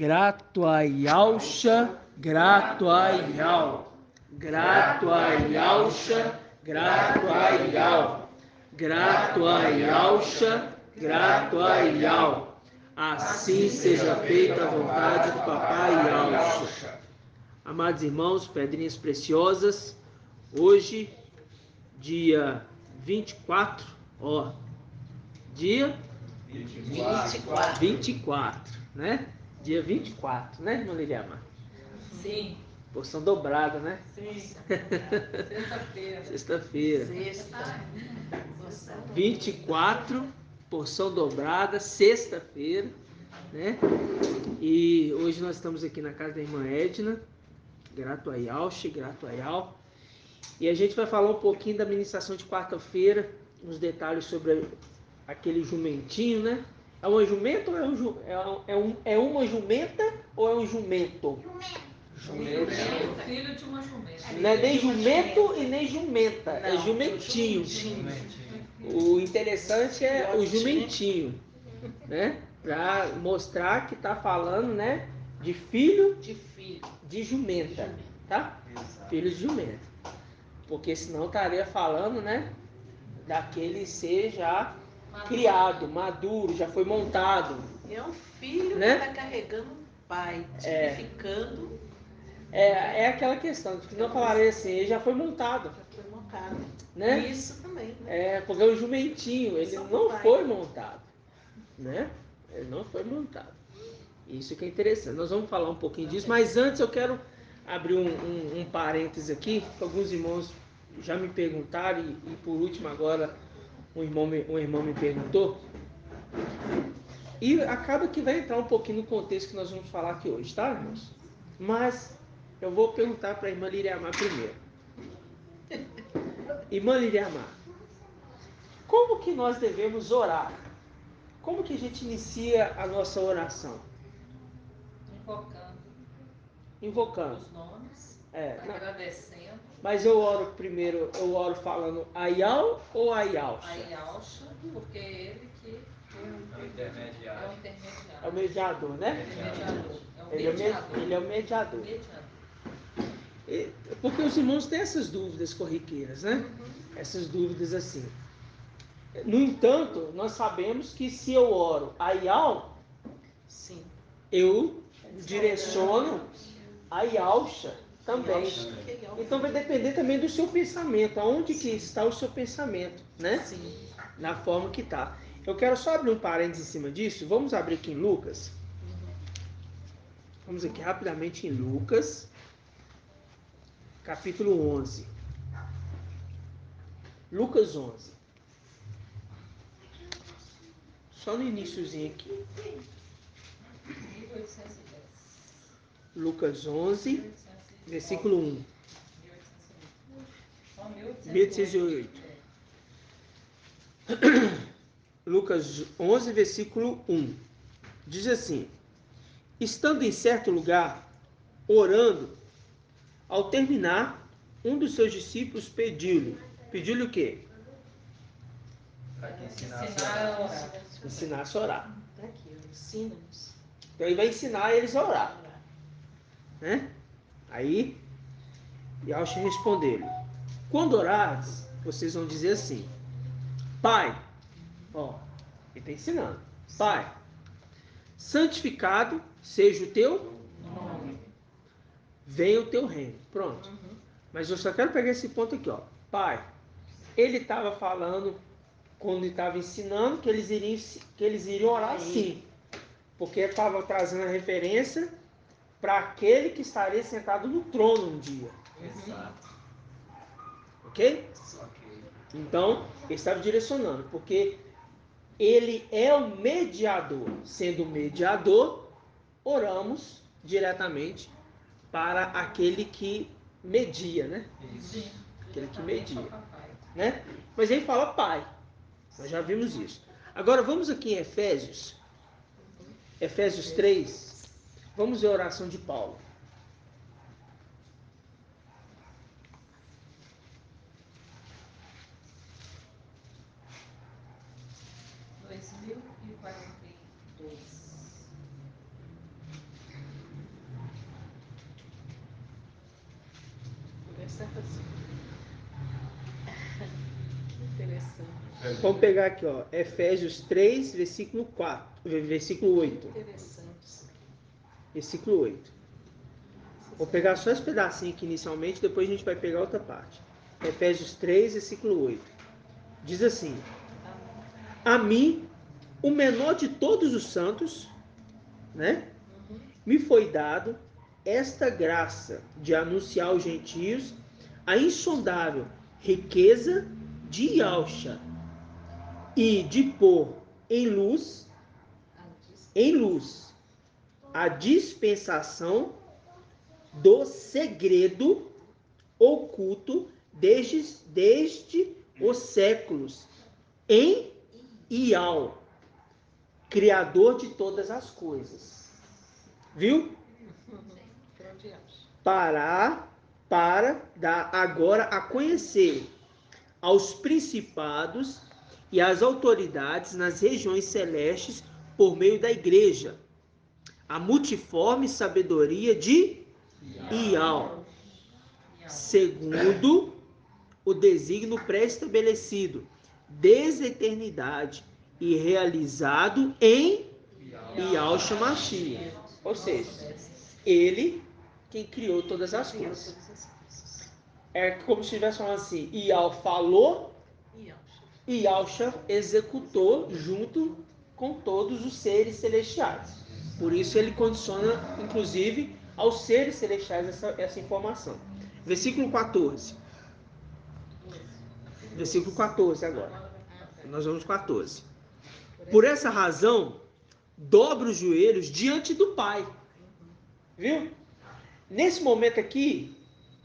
Gratuaialcha, gratuaial. Gratuaialcha, gratuaial. Gratuaialcha, gratuaial. Assim seja feita a vontade do Papai Alcha. Amados irmãos, pedrinhas preciosas, hoje, dia 24, dia 24, né? Dia 24, né, irmã Liliama? Sim. Porção dobrada, né? Sim. Sexta-feira. Sexta-feira. Sexta. 24, porção dobrada, sexta-feira, né? E hoje nós estamos aqui na casa da irmã Edna, Gratuaial, Gratuaial. E a gente vai falar um pouquinho da ministração de quarta-feira, uns detalhes sobre aquele jumentinho, né? É uma jumenta ou é uma jumenta ou é um jumento? Jumento. Filho de uma jumenta. Não é nem jumento e nem jumenta, é jumentinho. O interessante é o jumentinho, né? Para mostrar que está falando, né? De filho de jumenta, tá? Filho de jumenta. Porque senão estaria falando, né? Daquele ser já criado, maduro, já foi montado. É um filho, né? Que está carregando o pai, tipificando. É aquela questão, de que não falarei assim, ele já foi montado. Já foi montado. Né? Isso também, né? Porque o jumentinho, ele não foi montado. Né? Ele não foi montado. Isso que é interessante. Nós vamos falar um pouquinho disso, mas antes eu quero abrir um parêntese aqui, que alguns irmãos já me perguntaram, e por último agora um irmão me perguntou. E acaba que vai entrar um pouquinho no contexto que nós vamos falar aqui hoje, tá, irmãos? Mas eu vou perguntar para a irmã Liriamar primeiro. Irmã Liriamar, como que nós devemos orar? Como que a gente inicia a nossa oração? Invocando. Os nomes. Não. Agradecendo. Mas eu oro primeiro, eu oro falando Aial ou Aialcha? Aialcha, porque é ele que é o intermediário. É o mediador, né? Ele é o mediador. Porque os irmãos têm essas dúvidas corriqueiras, né? Essas dúvidas assim. No entanto, nós sabemos que se eu oro Aial, sim, eu direciono Aialcha também. Então vai depender também do seu pensamento, aonde que está o seu pensamento, né? Sim. Na forma que está. Eu quero só abrir um parênteses em cima disso. Vamos abrir aqui em Lucas. Vamos aqui rapidamente em Lucas, capítulo 11. Lucas 11. Só no iniciozinho aqui. 1810. Lucas 11, versículo 1. 1808. Lucas 11, versículo 1. Diz assim: estando em certo lugar, orando, ao terminar, um dos seus discípulos pediu-lhe o quê? Para que ensinasse a orar. Ensinasse a orar. Está aqui, ensina-nos. Então ele vai ensinar eles a orar. Né? Aí, Yahshua respondeu-lhe: quando orares, vocês vão dizer assim: Pai, ele está ensinando, Pai, santificado seja o teu nome, venha o teu reino. Pronto. Mas eu só quero pegar esse ponto aqui, Pai, ele estava falando, quando ele estava ensinando, que eles iriam orar assim, porque estava trazendo a referência para aquele que estaria sentado no trono um dia. Exato. Ok? Então, ele estava direcionando, porque ele é o mediador. Sendo mediador, oramos diretamente para aquele que media, né? Sim. Aquele que media. Né? Mas ele fala Pai. Nós já vimos isso. Agora vamos aqui em Efésios. Efésios 3. Vamos ver a oração de Paulo. Interessante. Vamos pegar aqui, ó, Efésios 3, versículo 8. Interessante. Versículo 8. Vou pegar só esse pedacinho aqui inicialmente, depois a gente vai pegar outra parte. Efésios 3, versículo 8. Diz assim: a mim, o menor de todos os santos, né? Me foi dado esta graça de anunciar aos gentios a insondável riqueza de Yahshua e de pôr em luz, a dispensação do segredo oculto desde os séculos em Ial, Criador de todas as coisas. Viu? Para dar agora a conhecer aos principados e às autoridades nas regiões celestes por meio da igreja a multiforme sabedoria de Ial, segundo o desígnio pré-estabelecido desde a eternidade e realizado em Yahshua Mashiach. Ou seja, ele quem criou todas as coisas. É como se estivesse falando assim, Ial falou e Yahshua executou junto com todos os seres celestiais. Por isso ele condiciona, inclusive, aos seres celestiais essa informação. Versículo 14. Versículo 14 agora. Nós vamos 14. Por essa razão, dobra os joelhos diante do Pai. Viu? Nesse momento aqui,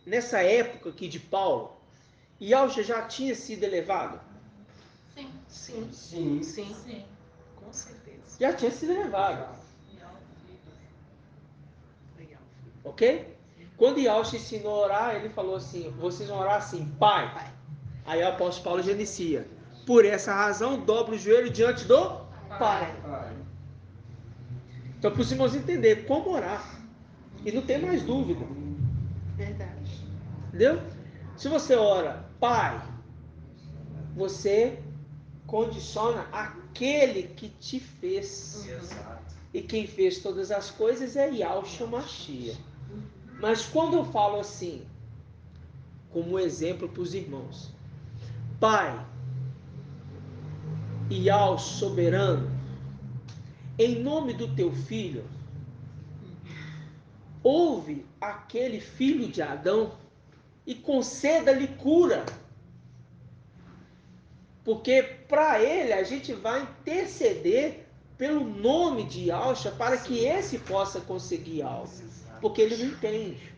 nessa época aqui de Paulo, Yahshua já tinha sido elevado? Sim. Com certeza. Já tinha sido elevado. Ok? Quando Yahshua ensinou a orar, ele falou assim, vocês vão orar assim, Pai. Aí o apóstolo Paulo já inicia. Por essa razão, dobra o joelho diante do Pai. Então, para os irmãos entenderem como orar. E não tem mais dúvida. Verdade. Entendeu? Se você ora, Pai, você condiciona aquele que te fez. E quem fez todas as coisas é Yahshua Mashiach. Mas quando eu falo assim, como exemplo para os irmãos, Pai, Yahweh soberano, em nome do teu filho, ouve aquele filho de Adão e conceda-lhe cura. Porque para ele a gente vai interceder pelo nome de Yahshua para que esse possa conseguir algo. Porque ele não entende.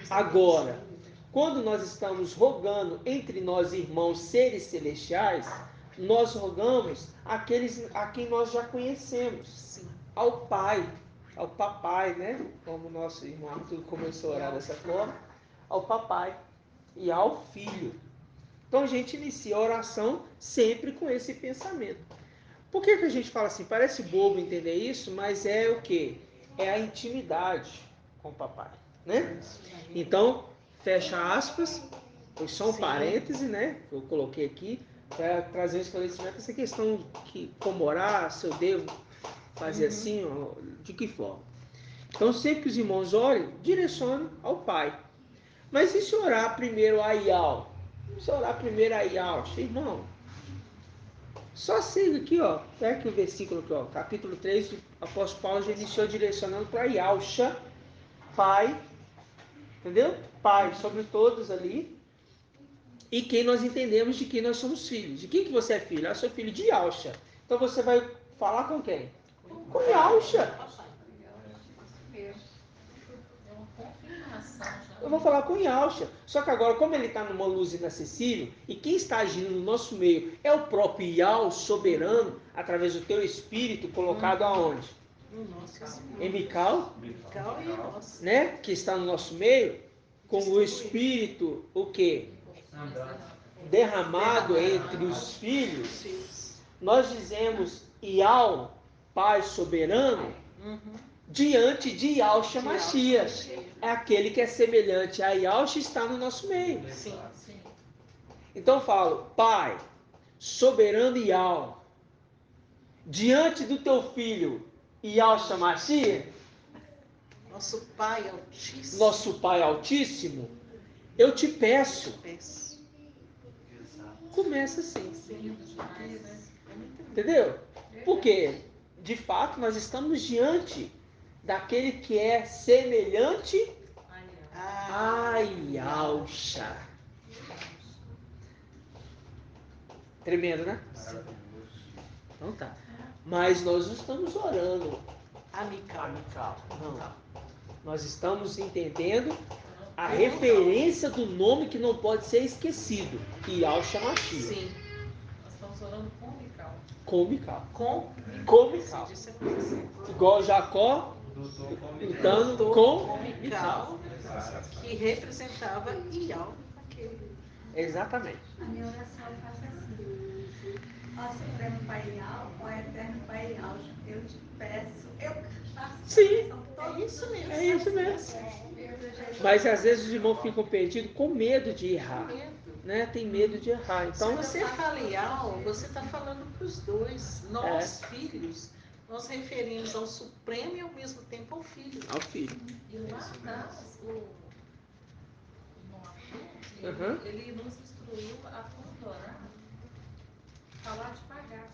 Agora, quando nós estamos rogando entre nós irmãos seres celestiais, nós rogamos aqueles a quem nós já conhecemos. Ao Pai, ao Papai, né? Como o nosso irmão Arthur começou a orar dessa forma. Ao Papai e ao Filho. Então a gente inicia a oração sempre com esse pensamento. Por que a gente fala assim? Parece bobo entender isso, mas é o quê? É a intimidade com o papai, né? Então, fecha aspas, foi só um parêntese, né? Que eu coloquei aqui, para trazer um esclarecimento essa questão que como orar, se eu devo fazer assim, ó, de que forma. Então, sempre que os irmãos orem, direcione ao Pai. Mas e se orar primeiro a Yahweh? Se orar primeiro a Yahweh, irmão, só siga aqui, ó, pega aqui o versículo aqui, ó, capítulo 3, o apóstolo Paulo já iniciou direcionando para Yahshua, Pai, entendeu? Pai sobre todos ali, e quem nós entendemos de quem nós somos filhos. De quem que você é filho? Eu sou filho de Yahshua. Então você vai falar com quem? Com Yahshua. Eu vou falar com Yahshua. Só que agora, como ele está numa luz inacessível, e quem está agindo no nosso meio é o próprio Yahweh soberano, através do teu espírito colocado aonde? Em Mical, né? Que está no nosso meio, com o espírito, o quê? Derramado entre os filhos. Nós dizemos Yahweh, Pai soberano, diante de Yahshua Mashiach. é aquele que é semelhante a Yahshua está no nosso meio. Sim. Então eu falo, Pai, soberano Yahweh, diante do teu filho Yahshua Mashiach, Nosso Pai Altíssimo. nosso Pai Altíssimo, eu te peço. Começa assim. Sim. Entendeu? Porque, de fato, nós estamos diante daquele que é semelhante a Yahshua. Tremendo, né? Então tá. Mas nós não estamos orando Amical. não. Nós estamos entendendo a referência do nome que não pode ser esquecido. Yahshua Mashiach. Sim. Nós estamos orando com Mical. Com Mical. Com Mical. Sim, isso é muito assim. Igual Jacó lutando com Mical, que representava Ial naquele. Exatamente. A minha oração eu faço assim. Ó Supremo Pai Ial, ó Eterno Pai Ial, eu te peço, eu faço Sim. É isso mesmo. É isso mesmo. Mas às vezes os irmãos ficam perdidos com medo de errar. Né? Tem medo de errar. Então, se você fala Ial, você está falando para os dois. Nós, filhos, nós referimos ao Supremo e ao mesmo tempo ao Filho. Ao Filho. E lá atrás, o Uhum. ele nos instruiu a quando orar, falar devagar.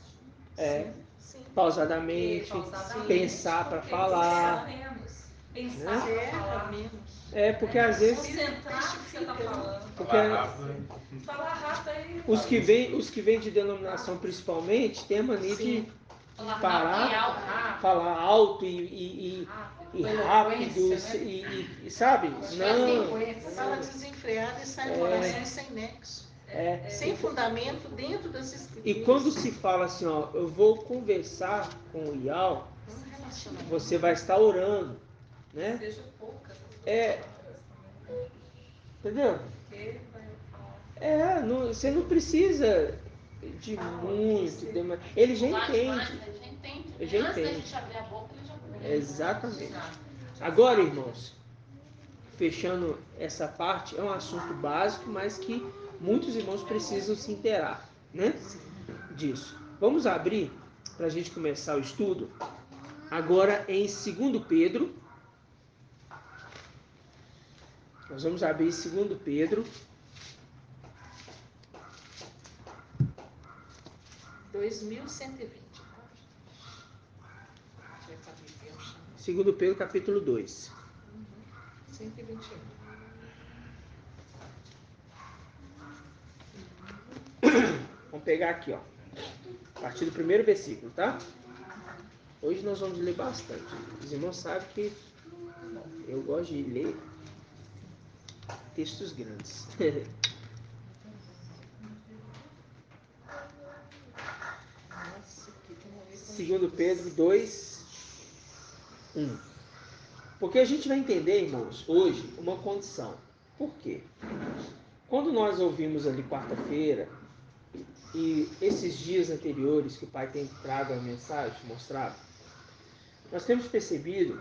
Sim. Pausadamente, pensar para falar. Pensar para falar. Porque às vezes. Concentrar no que você está falando. Porque falar rápido aí. Os que vêm de denominação principalmente têm a mania de parar, falar alto e rápido, e sabe? Não. Fala desenfreada e sai uma oração sem nexo. Sem fundamento dentro das escrituras. E quando se fala assim, ó, eu vou conversar com o Ial, você vai estar orando, né? Seja poucas. Entendeu? Você não precisa de muito. Ele já entende. Ele já entende. Exatamente. Agora, irmãos, fechando essa parte, é um assunto básico, mas que muitos irmãos precisam se inteirar, né? Disso. Vamos abrir para a gente começar o estudo. Agora em 2 Pedro. Nós vamos abrir 2 Pedro. 2120. 2 Pedro capítulo 2. 121. Vamos pegar aqui, ó. A partir do primeiro versículo, tá? Hoje nós vamos ler bastante. Os irmãos sabem que eu gosto de ler textos grandes. 2 Pedro 2, 1. Porque a gente vai entender, irmãos, hoje, uma condição. Por quê? Quando nós ouvimos ali quarta-feira, e esses dias anteriores que o Pai tem trago a mensagem, mostrado, nós temos percebido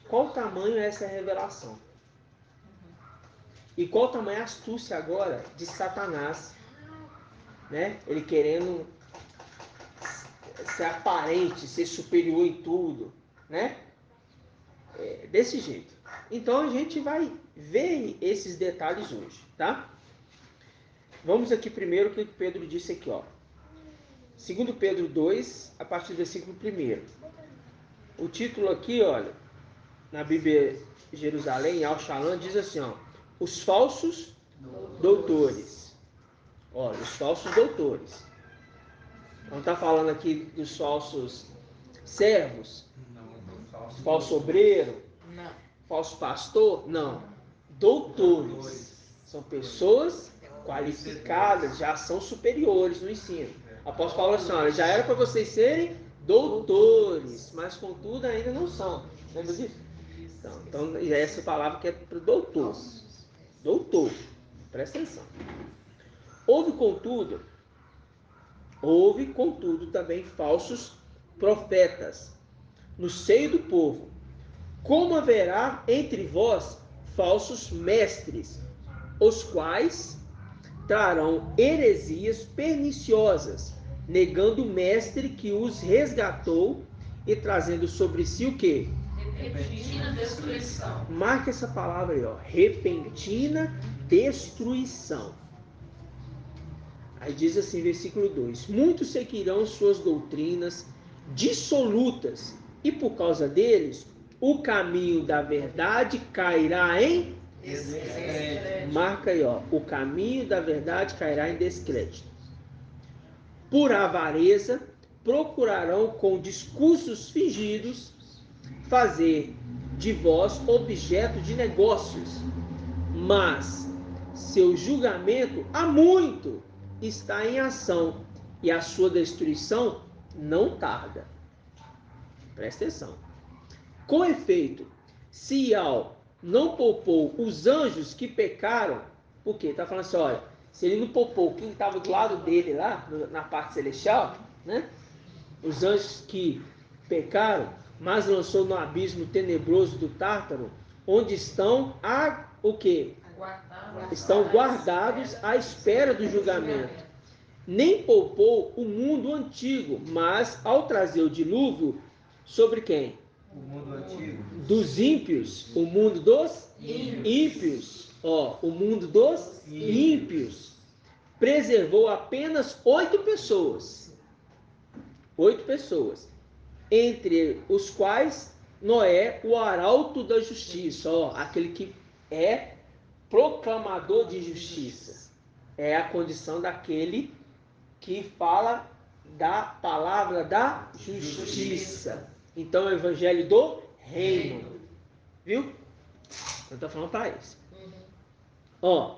qual o tamanho é essa revelação. E qual o tamanho a astúcia agora de Satanás, né? Ele querendo ser aparente, ser superior em tudo, né? Desse jeito. Então a gente vai ver esses detalhes hoje, tá? Vamos aqui primeiro o que Pedro disse aqui, ó. 2 Pedro 2, a partir do versículo 1. O título aqui, olha, na Bíblia Jerusalém, Al-Shalom, diz assim, ó, os falsos doutores. Olha, os falsos doutores. Não está falando aqui dos falsos servos, falso obreiro, falso pastor, não. Doutores. São pessoas qualificadas, já são superiores no ensino. O apóstolo Paulo assim, olha, já era para vocês serem doutores, mas contudo ainda não são. Lembra disso? Então essa palavra que é para doutor. Doutor. Presta atenção. Houve, contudo, também falsos profetas no seio do povo. Como haverá entre vós falsos mestres, os quais trarão heresias perniciosas, negando o mestre que os resgatou e trazendo sobre si o quê? Repentina destruição. Marque essa palavra aí, ó. Repentina destruição. Aí diz assim, versículo 2: muitos seguirão suas doutrinas dissolutas, e por causa deles, o caminho da verdade cairá em Descrédito. Marca aí, ó. O caminho da verdade cairá em descrédito. Por avareza, procurarão com discursos fingidos fazer de vós objeto de negócios, mas seu julgamento há muito está em ação e a sua destruição não tarda. Presta atenção. Com efeito, se Ial não poupou os anjos que pecaram, por quê? Está falando assim, olha, se ele não poupou quem estava do lado dele lá, na parte celestial, né? Os anjos que pecaram, mas lançou no abismo tenebroso do Tártaro, onde estão o quê? Estão guardados à espera do julgamento. Nem poupou o mundo antigo, mas ao trazer o dilúvio, sobre quem? O mundo antigo. Dos ímpios, o mundo dos ímpios. Ó, o mundo dos ímpios. Preservou apenas 8 pessoas. 8 pessoas. Entre os quais Noé, o arauto da justiça. Ó, aquele que é proclamador de justiça. É a condição daquele que fala da palavra da justiça. Então, é o evangelho do reino. Viu? Eu estou falando para isso. Ó.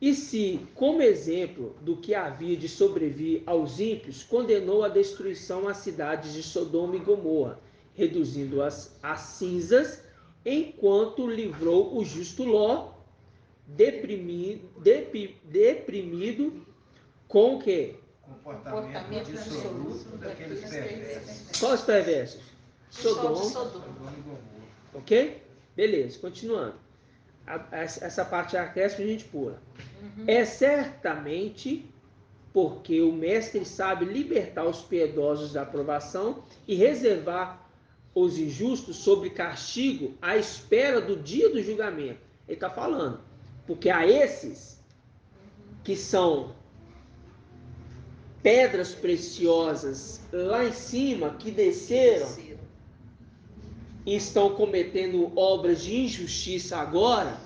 E se, como exemplo do que havia de sobrevir aos ímpios, condenou à destruição as cidades de Sodoma e Gomorra, reduzindo-as a cinzas, enquanto livrou o justo Ló, deprimido com o quê? Comportamento dissoluto daqueles perversos. Quais perversos? Sodoma. Sodoma e Gomorra. Ok? Beleza, continuando. Essa parte acréscima a gente pula. É certamente porque o mestre sabe libertar os piedosos da aprovação e reservar os injustos sob castigo à espera do dia do julgamento. Ele está falando. Porque a esses que são pedras preciosas lá em cima, que desceram e estão cometendo obras de injustiça agora,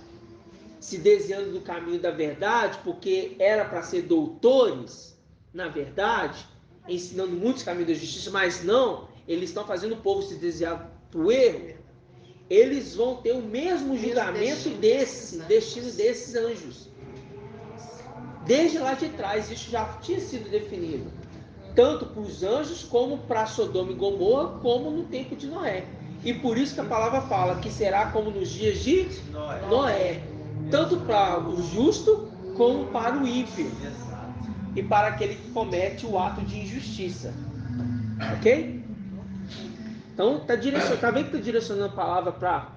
se desviando do caminho da verdade, porque era para ser doutores, na verdade, ensinando muitos caminhos da justiça, mas não, eles estão fazendo o povo se desviar para o erro, eles vão ter o mesmo julgamento destino desses anjos. Desde lá de trás, isso já tinha sido definido, tanto para os anjos, como para Sodoma e Gomorra, como no tempo de Noé. E por isso que a palavra fala que será como nos dias de Noé. Tanto para o justo, como para o ímpio. E para aquele que comete o ato de injustiça. Ok? Então, tá vendo que está direcionando a palavra para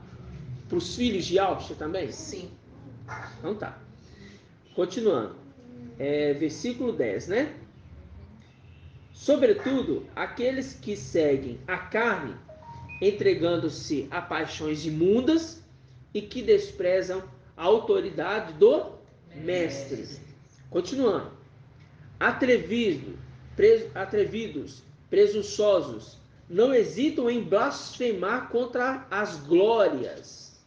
os filhos de Alpha também? Sim. Então tá. Continuando. Versículo 10, né? Sobretudo, aqueles que seguem a carne, entregando-se a paixões imundas e que desprezam a autoridade do mestre. Continuando. Atrevidos, presunçosos, não hesitam em blasfemar contra as glórias.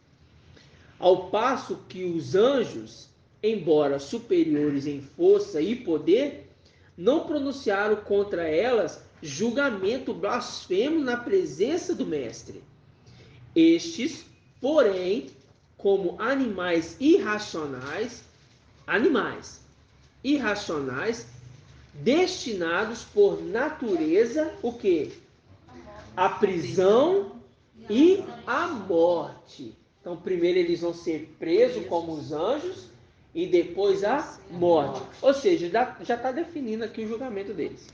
Ao passo que os anjos, embora superiores em força e poder, não pronunciaram contra elas julgamento blasfemo na presença do mestre. Estes, porém, como animais irracionais, destinados por natureza, o quê? A prisão e a morte. Então, primeiro eles vão ser presos como os anjos e depois a morte. Ou seja, já está definindo aqui o julgamento deles.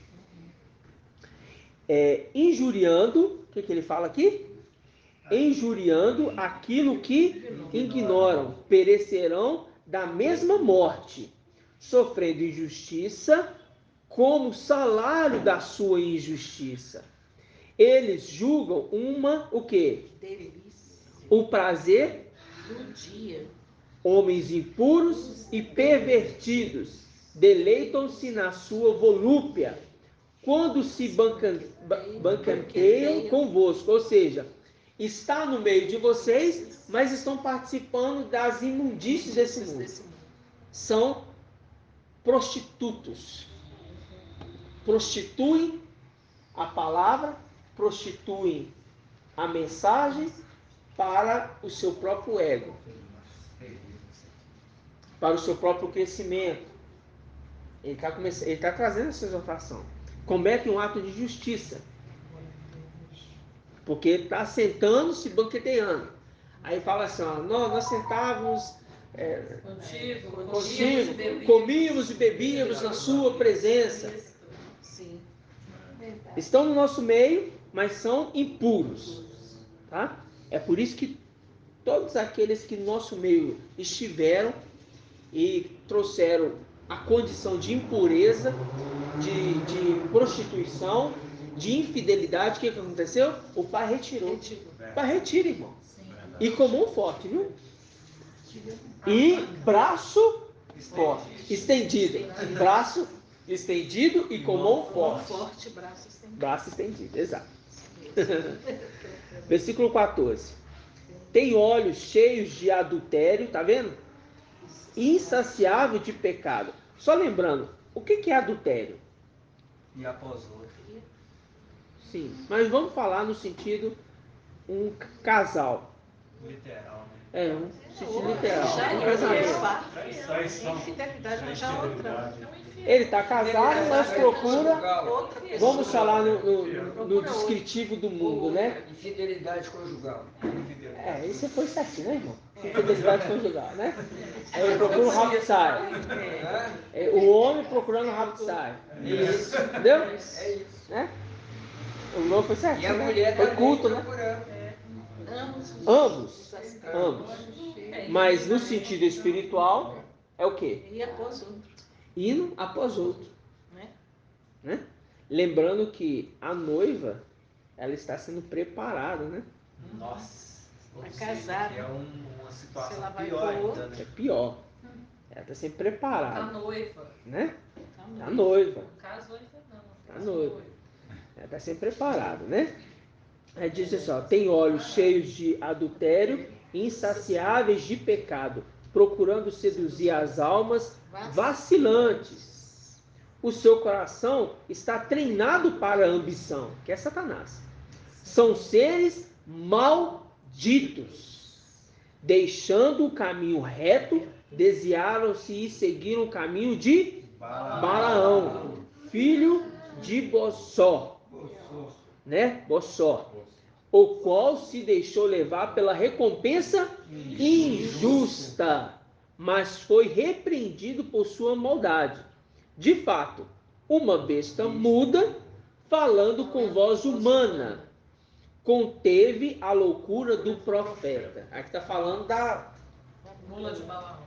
Injuriando, o que ele fala aqui? injuriando aquilo que ignoram, perecerão da mesma morte, sofrendo injustiça como salário da sua injustiça. Eles julgam o quê? Delícia O prazer, do dia. homens impuros e pervertidos, deleitam-se na sua volúpia, quando se banqueteiam convosco, ou seja, está no meio de vocês, mas estão participando das imundícies desse mundo. São prostitutos. Prostituem a palavra, prostituem a mensagem para o seu próprio ego, para o seu próprio crescimento. Ele está trazendo essa exortação. Comete um ato de justiça, porque está sentando, se banqueteando. Aí fala assim, ó, nós sentávamos contigo, comíamos e bebíamos na sua presença. Sim. Estão no nosso meio, mas são impuros. Tá? É por isso que todos aqueles que no nosso meio estiveram e trouxeram a condição de impureza, de prostituição, de infidelidade, o que aconteceu? O pai retirou. O pai retira, irmão. E com mão forte, viu? E braço forte, estendido. Braço estendido e com mão forte. Forte, braço estendido. Braço estendido, exato. Versículo 14. Tem olhos cheios de adultério, tá vendo? Insaciável de pecado. Só lembrando, o que é adultério? E após outro. Sim, mas vamos falar no sentido um casal. Literal, né? É, um sentido literal. Já Um é casamento. Traição. infidelidade, já é outra. Ele está casado, mas procura. Outra pessoa. Vamos falar no descritivo do mundo, né? Infidelidade conjugal. É, isso foi certinho, né, irmão? Infidelidade conjugal, né? Aí ele procura um rabo de saia. É, o homem procurando um rabo de saia. Isso. Entendeu? É isso. Né? O irmão foi E certinho, a né? mulher Foi também culto, né? procurando. Ambos. Mas no sentido espiritual, é o quê? E após outro. Indo após outro. Né? Né? Lembrando que a noiva, ela está sendo preparada, né? Nossa. Vai Ou seja, casar. que é uma Se situação ela vai pior pro ainda, outro. É né? pior. Ela está sendo A preparada, noiva. né? Tá A noiva. No caso, ainda não. A noiva. Ela está sendo preparada, né? Aí diz assim, ó, tem olhos cheios de adultério, insaciáveis de pecado, procurando seduzir as almas vacilantes. O seu coração está treinado para a ambição, que é Satanás. São seres malditos. Deixando o caminho reto, desviaram-se e seguiram o caminho de Balaão, filho de Bossó, né? Bossó, o qual se deixou levar pela recompensa injusta, mas foi repreendido por sua maldade. De fato, uma besta muda, falando com voz humana, conteve a loucura do profeta. Aqui está falando da... Mula de Balaão.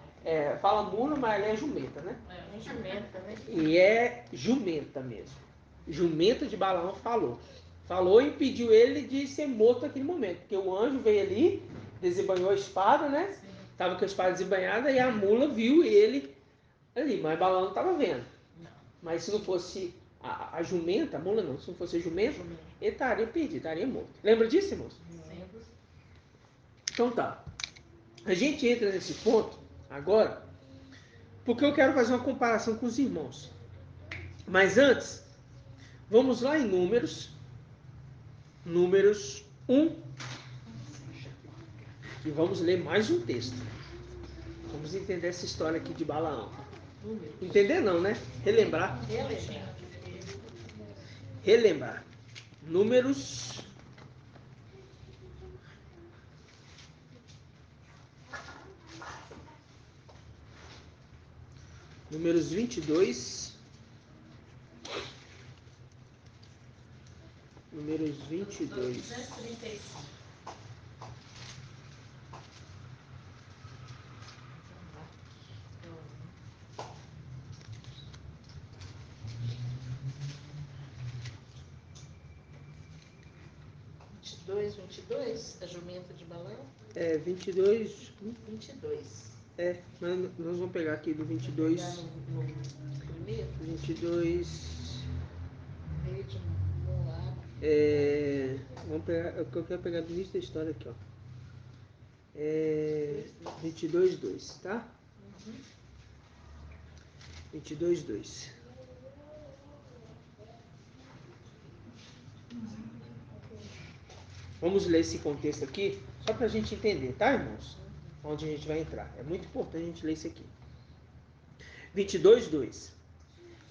fala mula, mas ela é jumenta, né? É, jumenta, né? E é jumenta mesmo. Jumenta de Balaão falou. Falou e impediu ele de ser morto naquele momento. Porque o anjo veio ali, desembanhou a espada, né? Estava com a espada desembanhada e a mula viu ele ali. Mas Balaão não estava vendo. Mas se não fosse a jumenta, a mula não, se não fosse a jumenta, ele estaria perdido, estaria morto. Lembra disso, irmãos? Lembro. Então tá. A gente entra nesse ponto agora porque eu quero fazer uma comparação com os irmãos. Mas antes, vamos lá em Números 1, e vamos ler mais um texto. Vamos entender essa história aqui de Balaão. Entender não, né? Relembrar. Relembrar. Números 22. Números 22. 235. 22, a jumenta de Balaão? 22. 22. Mas nós vamos pegar aqui do 22. Pegar no primeiro? 22. Rei de Moab. Vamos pegar, eu quero pegar do início da história aqui, ó. 22:2, tá? 22:2. Vamos ler esse contexto aqui, só para a gente entender, tá, irmãos? Onde a gente vai entrar. É muito importante a gente ler isso aqui. 22:2.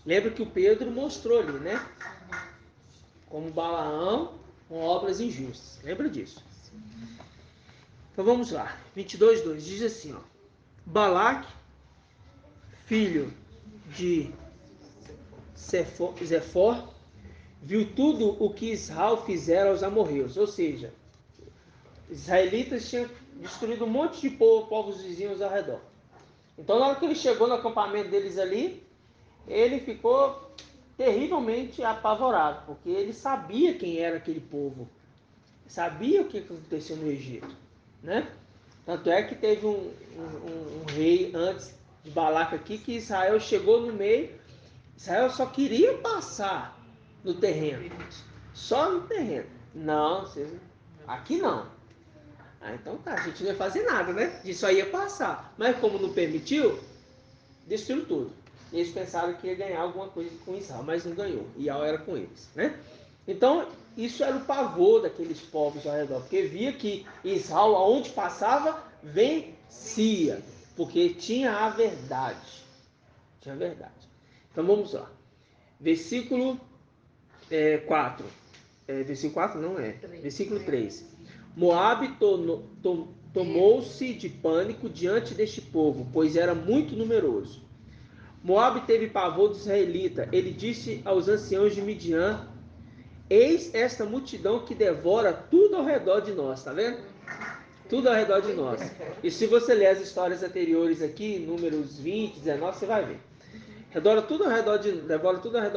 Lembra que o Pedro mostrou ali, né? Como Balaão com obras injustas. Lembra disso? Então vamos lá. 22:2 diz assim, ó. Balaque, filho de Zefor, viu tudo o que Israel fizera aos amorreus. Ou seja, os israelitas tinham destruído um monte de povos vizinhos ao redor. Então, na hora que ele chegou no acampamento deles ali, ele ficou terrivelmente apavorado, porque ele sabia quem era aquele povo, sabia o que aconteceu no Egito, né? Tanto é que teve um rei antes de Balaque aqui, que Israel chegou no meio. Israel só queria passar no terreno, só no terreno. Não, aqui não. Então tá, a gente não ia fazer nada, né? A gente só ia passar. Mas como não permitiu, destruiu tudo. Eles pensaram que ia ganhar alguma coisa com Israel, mas não ganhou. Israel era com eles, né? Então, isso era o pavor daqueles povos ao redor, porque via que Israel, aonde passava, vencia, porque tinha a verdade. Tinha a verdade. Então, vamos lá. Versículo 4. Versículo 4 não é. Versículo 3. Moabe tomou-se de pânico diante deste povo, pois era muito numeroso. Moabe teve pavor dos israelitas. Ele disse aos anciãos de Midian: eis esta multidão que devora tudo ao redor de nós. Tá vendo? Tudo ao redor de nós. E se você ler as histórias anteriores aqui, números 20, 19, você vai ver. Devora tudo ao redor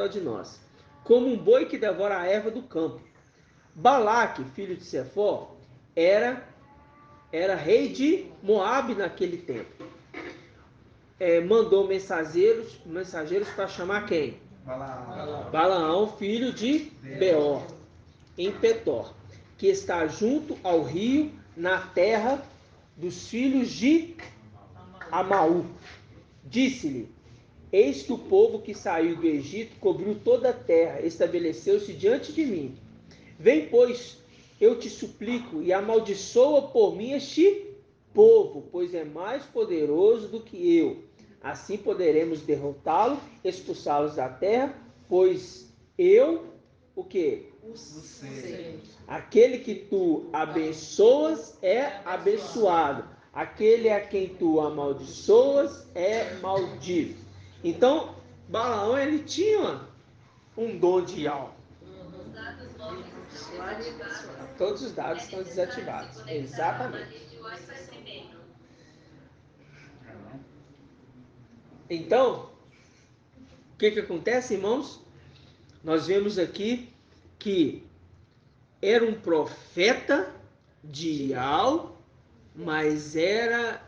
de nós. Como um boi que devora a erva do campo. Balaque, filho de Zefor, era rei de Moabe naquele tempo. Mandou mensageiros para chamar quem? Balaão, filho de Beor, em Petor, que está junto ao rio, na terra dos filhos de Amaú. Disse-lhe: eis que o povo que saiu do Egito cobriu toda a terra, estabeleceu-se diante de mim. Vem, pois, eu te suplico, e amaldiçoa por mim este povo, pois é mais poderoso do que eu. Assim poderemos derrotá-lo, expulsá-los da terra, pois eu, o quê? Aquele que tu abençoas é abençoado. Aquele a quem tu amaldiçoas é maldito. Então, Balaão, ele tinha um dom de alma. Todos os dados estão desativados. Exatamente. Então, o que acontece, irmãos? Nós vemos aqui que era um profeta de Ial, mas era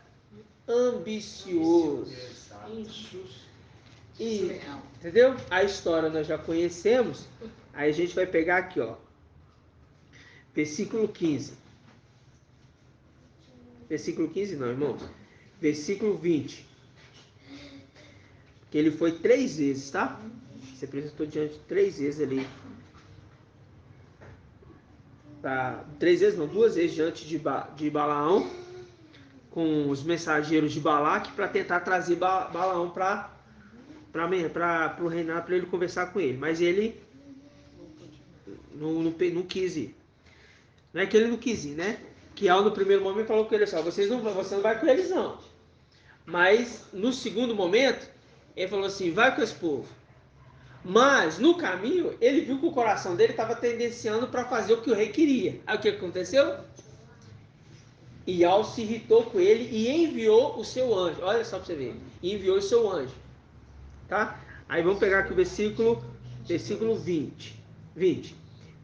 ambicioso. Entendeu? A história nós já conhecemos. Aí a gente vai pegar aqui, ó. Versículo 15. Versículo 15 não, irmãos. Versículo 20. Que ele foi 3 vezes, tá? Se apresentou diante 3 vezes ali. 3 vezes não, 2 vezes diante de Balaão, com os mensageiros de Balaque, para tentar trazer Balaão para o reinado, para ele conversar com ele. Mas ele não quis ir. Não é que ele não quis ir, né? Que no primeiro momento falou com ele assim: você não vai com eles não. Mas no segundo momento, ele falou assim: vai com esse povo. Mas no caminho, ele viu que o coração dele estava tendenciando para fazer o que o rei queria. Aí o que aconteceu? Ial se irritou com ele e enviou o seu anjo. Olha só para você ver. Enviou o seu anjo. Tá? Aí vamos pegar aqui o versículo 20.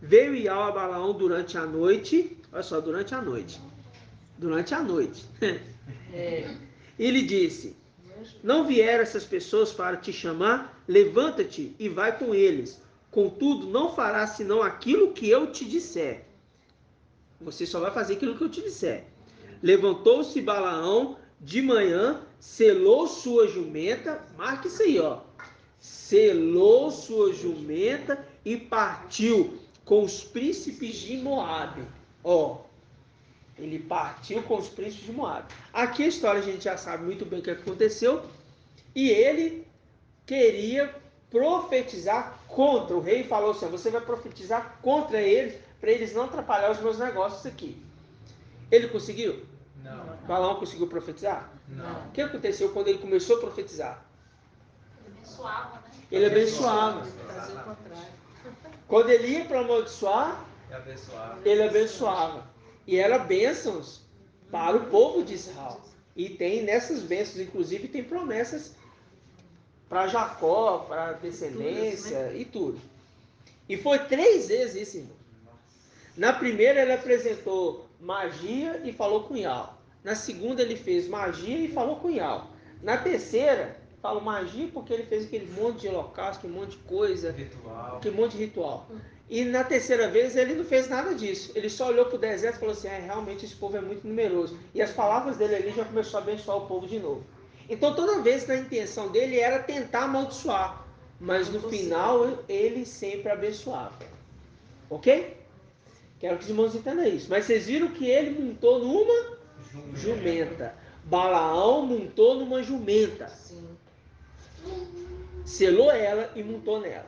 Veio Ial a Balaão durante a noite, olha só, durante a noite, e lhe disse, não vieram essas pessoas para te chamar, levanta-te e vai com eles, contudo não farás senão aquilo que eu te disser. Você só vai fazer aquilo que eu te disser. Levantou-se Balaão de manhã, selou sua jumenta, marca isso aí, ó. Selou sua jumenta e partiu com os príncipes de Moabe. Ó, ele partiu com os príncipes de Moabe. Aqui a história a gente já sabe muito bem o que aconteceu. E ele queria profetizar contra. O rei falou assim, você vai profetizar contra eles, para eles não atrapalhar os meus negócios aqui. Ele conseguiu? Não. Balaão conseguiu profetizar? Não. O que aconteceu quando ele começou a profetizar? Ele abençoava, né? Ele abençoava. Fazer o contrário. Quando ele ia para amaldiçoar, É abençoado. ele abençoava. E eram bênçãos para o povo de Israel. E tem nessas bênçãos, inclusive, tem promessas para Jacó, para a descendência e tudo. E foi 3 vezes isso, irmão. Na primeira ele apresentou magia e falou com Ial. Na segunda ele fez magia e falou com Ial. Na terceira, falou magia porque ele fez aquele monte de holocausto, aquele monte de coisa, Ritual. aquele monte de ritual. E na terceira vez ele não fez nada disso. Ele só olhou para o deserto e falou assim, realmente esse povo é muito numeroso. E as palavras dele ali já começou a abençoar o povo de novo. Então toda vez que a intenção dele era tentar amaldiçoar. Mas no final ele sempre abençoava. Ok? Quero que os irmãos entendam isso. Mas vocês viram que ele montou numa jumenta. Balaão montou numa jumenta. Sim. Selou ela e montou nela.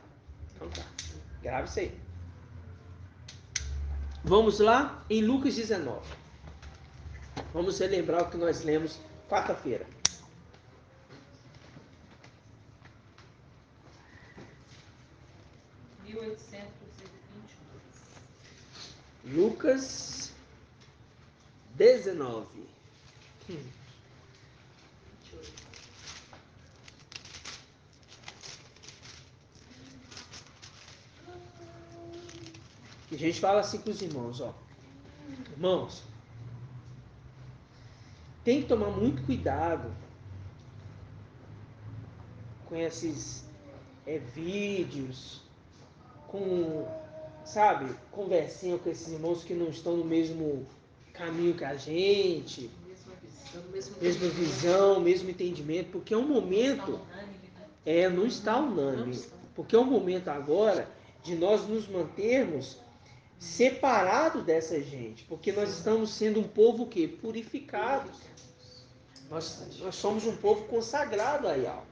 Então tá. Grave isso aí. Vamos lá em Lucas 19. Vamos relembrar o que nós lemos quarta-feira. Lucas 19. E a gente fala assim com os irmãos, ó. Irmãos, tem que tomar muito cuidado com esses vídeos, com, sabe, conversinha com esses irmãos que não estão no mesmo caminho que a gente, mesma visão, mesmo entendimento, porque é um momento, não está unânime, porque é um momento agora de nós nos mantermos separados dessa gente, porque nós estamos sendo um povo o quê? Purificado. Nós somos um povo consagrado a Yahweh.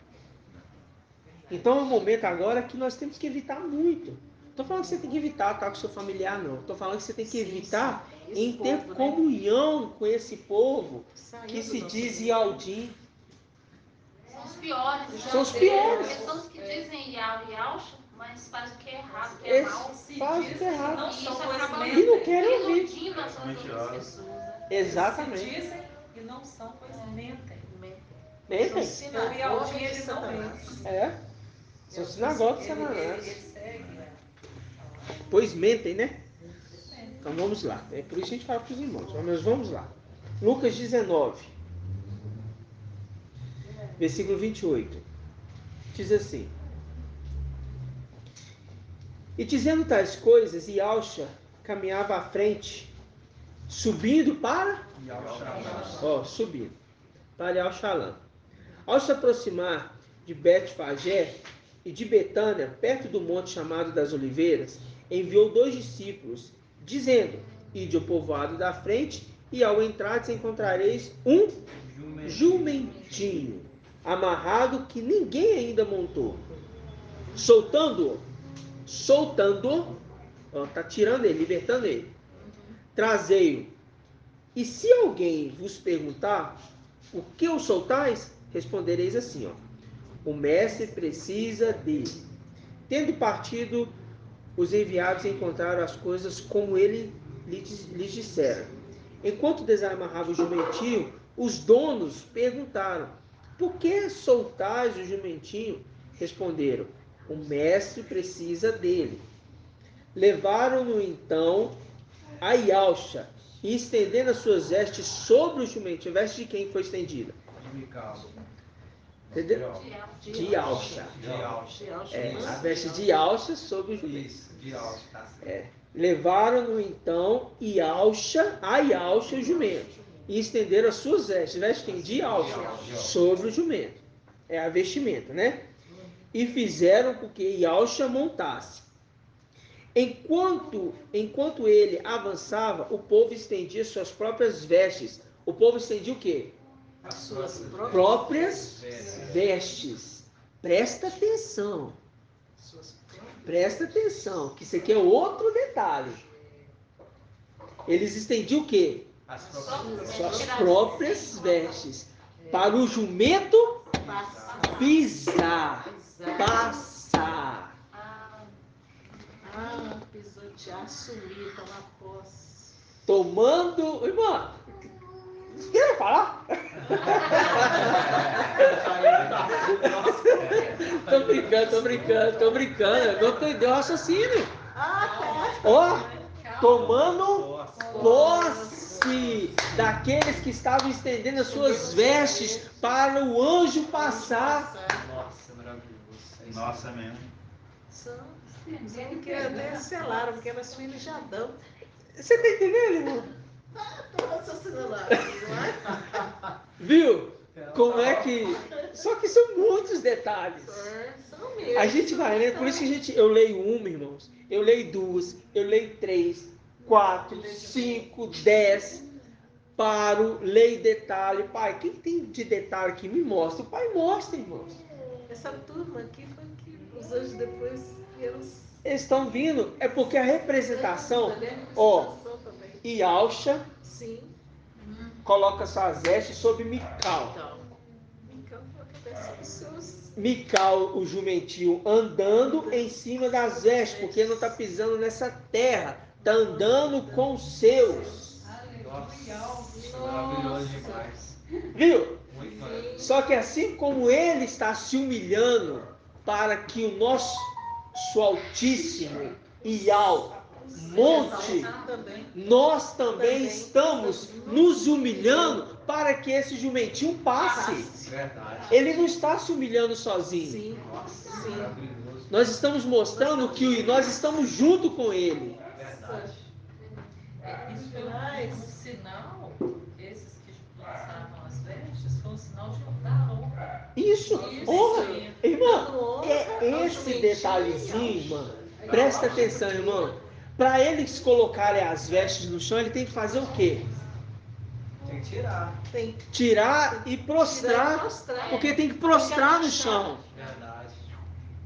Então é um momento agora que nós temos que evitar muito. Não estou falando que você tem que evitar estar com seu familiar, não. Estou falando que você tem que evitar em ter comunhão com esse povo que se diz Yaldim. São os piores. São os piores. Pessoas que dizem Ial e Yalcha, mas fazem o que é errado, o que é mal. Faz o que é errado. Não são coisas E não querem ouvir. iludindo as outras pessoas. Exatamente. Se dizem e não são, pois mentem. Mentem. O Yaldim, ele não mente. São sinagogas de Satanás. Ele segue. Pois mentem, né? Então vamos lá. É por isso que a gente fala para os irmãos. Mas vamos lá. Lucas 19. Versículo 28. Diz assim. E dizendo tais coisas, Ialcha caminhava à frente, subindo para... subindo para Ialxalã. Ao se aproximar de Bet-Fagé e de Betânia, perto do monte chamado das Oliveiras, enviou 2 discípulos, dizendo, ide ao povoado da frente, e ao entrardes encontrareis um jumentinho, amarrado que ninguém ainda montou. Soltando-o, está tirando ele, libertando ele. Trazei-o. E se alguém vos perguntar, o que o soltais? Respondereis assim, o mestre precisa de. Tendo partido, os enviados encontraram as coisas como ele lhes dissera. Enquanto desamarrava o jumentinho, os donos perguntaram, por que soltais o jumentinho? Responderam, o mestre precisa dele. Levaram-no então a Ialcha, e estendendo as suas vestes sobre o jumento. A veste de quem foi estendida? De Mical. Entendeu? De Ialcha. De Alcha. A veste de Ialcha sobre o jumento. Isso, de Alcha, tá certo. Levaram-no então a Ialcha, o jumento, e estenderam as suas vestes. Veste quem? De Ialcha, sobre o jumento. É a vestimenta, né? E fizeram com que Ialcha montasse. Enquanto ele avançava, o povo estendia suas próprias vestes. O povo estendia o quê? As suas Próprias vestes. Presta atenção. Presta atenção, que isso aqui é outro detalhe. Eles estendiam o quê? Suas próprias vestes. Para o jumento pisar. Passar. Pisotear, assumir, tomar posse. Tomando. Irmã, você quer falar? Tô brincando. Eu não entendi o raciocínio. Ó, tomando posse daqueles que estavam estendendo as suas vestes para o anjo passar. Nossa, maravilhoso. Nossa, mesmo. Dizendo que até selaram, porque elas filhas já dão. Você tá entendendo, irmão? Tô raciocinando lá. Viu? Como é que... Só que são muitos detalhes. São mesmo. A gente vai lendo, por isso que eu leio uma, irmãos. Eu leio duas, eu leio 3, 4, 5, 10. Paro, leio detalhe. Pai, quem tem de detalhe aqui? Me mostra. O pai mostra, irmãos. Essa turma aqui foi que os anjos depois eles estão vindo. É porque a representação, ó, Ialcha coloca suas vestes sobre Mical. Mical, o jumentinho, andando em cima das vestes, porque não está pisando nessa terra, está andando com os seus. Nossa, maravilhoso demais. Viu? Muito maravilhoso. Só que assim como ele está se humilhando para que o nosso Altíssimo Ial monte, nós também estamos nos humilhando para que esse jumentinho passe. Verdade. Ele não está se humilhando sozinho. Nossa, maravilhoso. Nós estamos mostrando que nós estamos junto com ele. Verdade. Isso foi um sinal, esses que lançavam as vestes, foi um sinal de honra. Isso, honra. Irmã, é esse detalhezinho, irmã. Presta atenção, irmão. Para eles colocarem as vestes no chão, ele tem que fazer o quê? Tem que tirar. Tirar e prostrar. Porque tem que prostrar no chão. Verdade.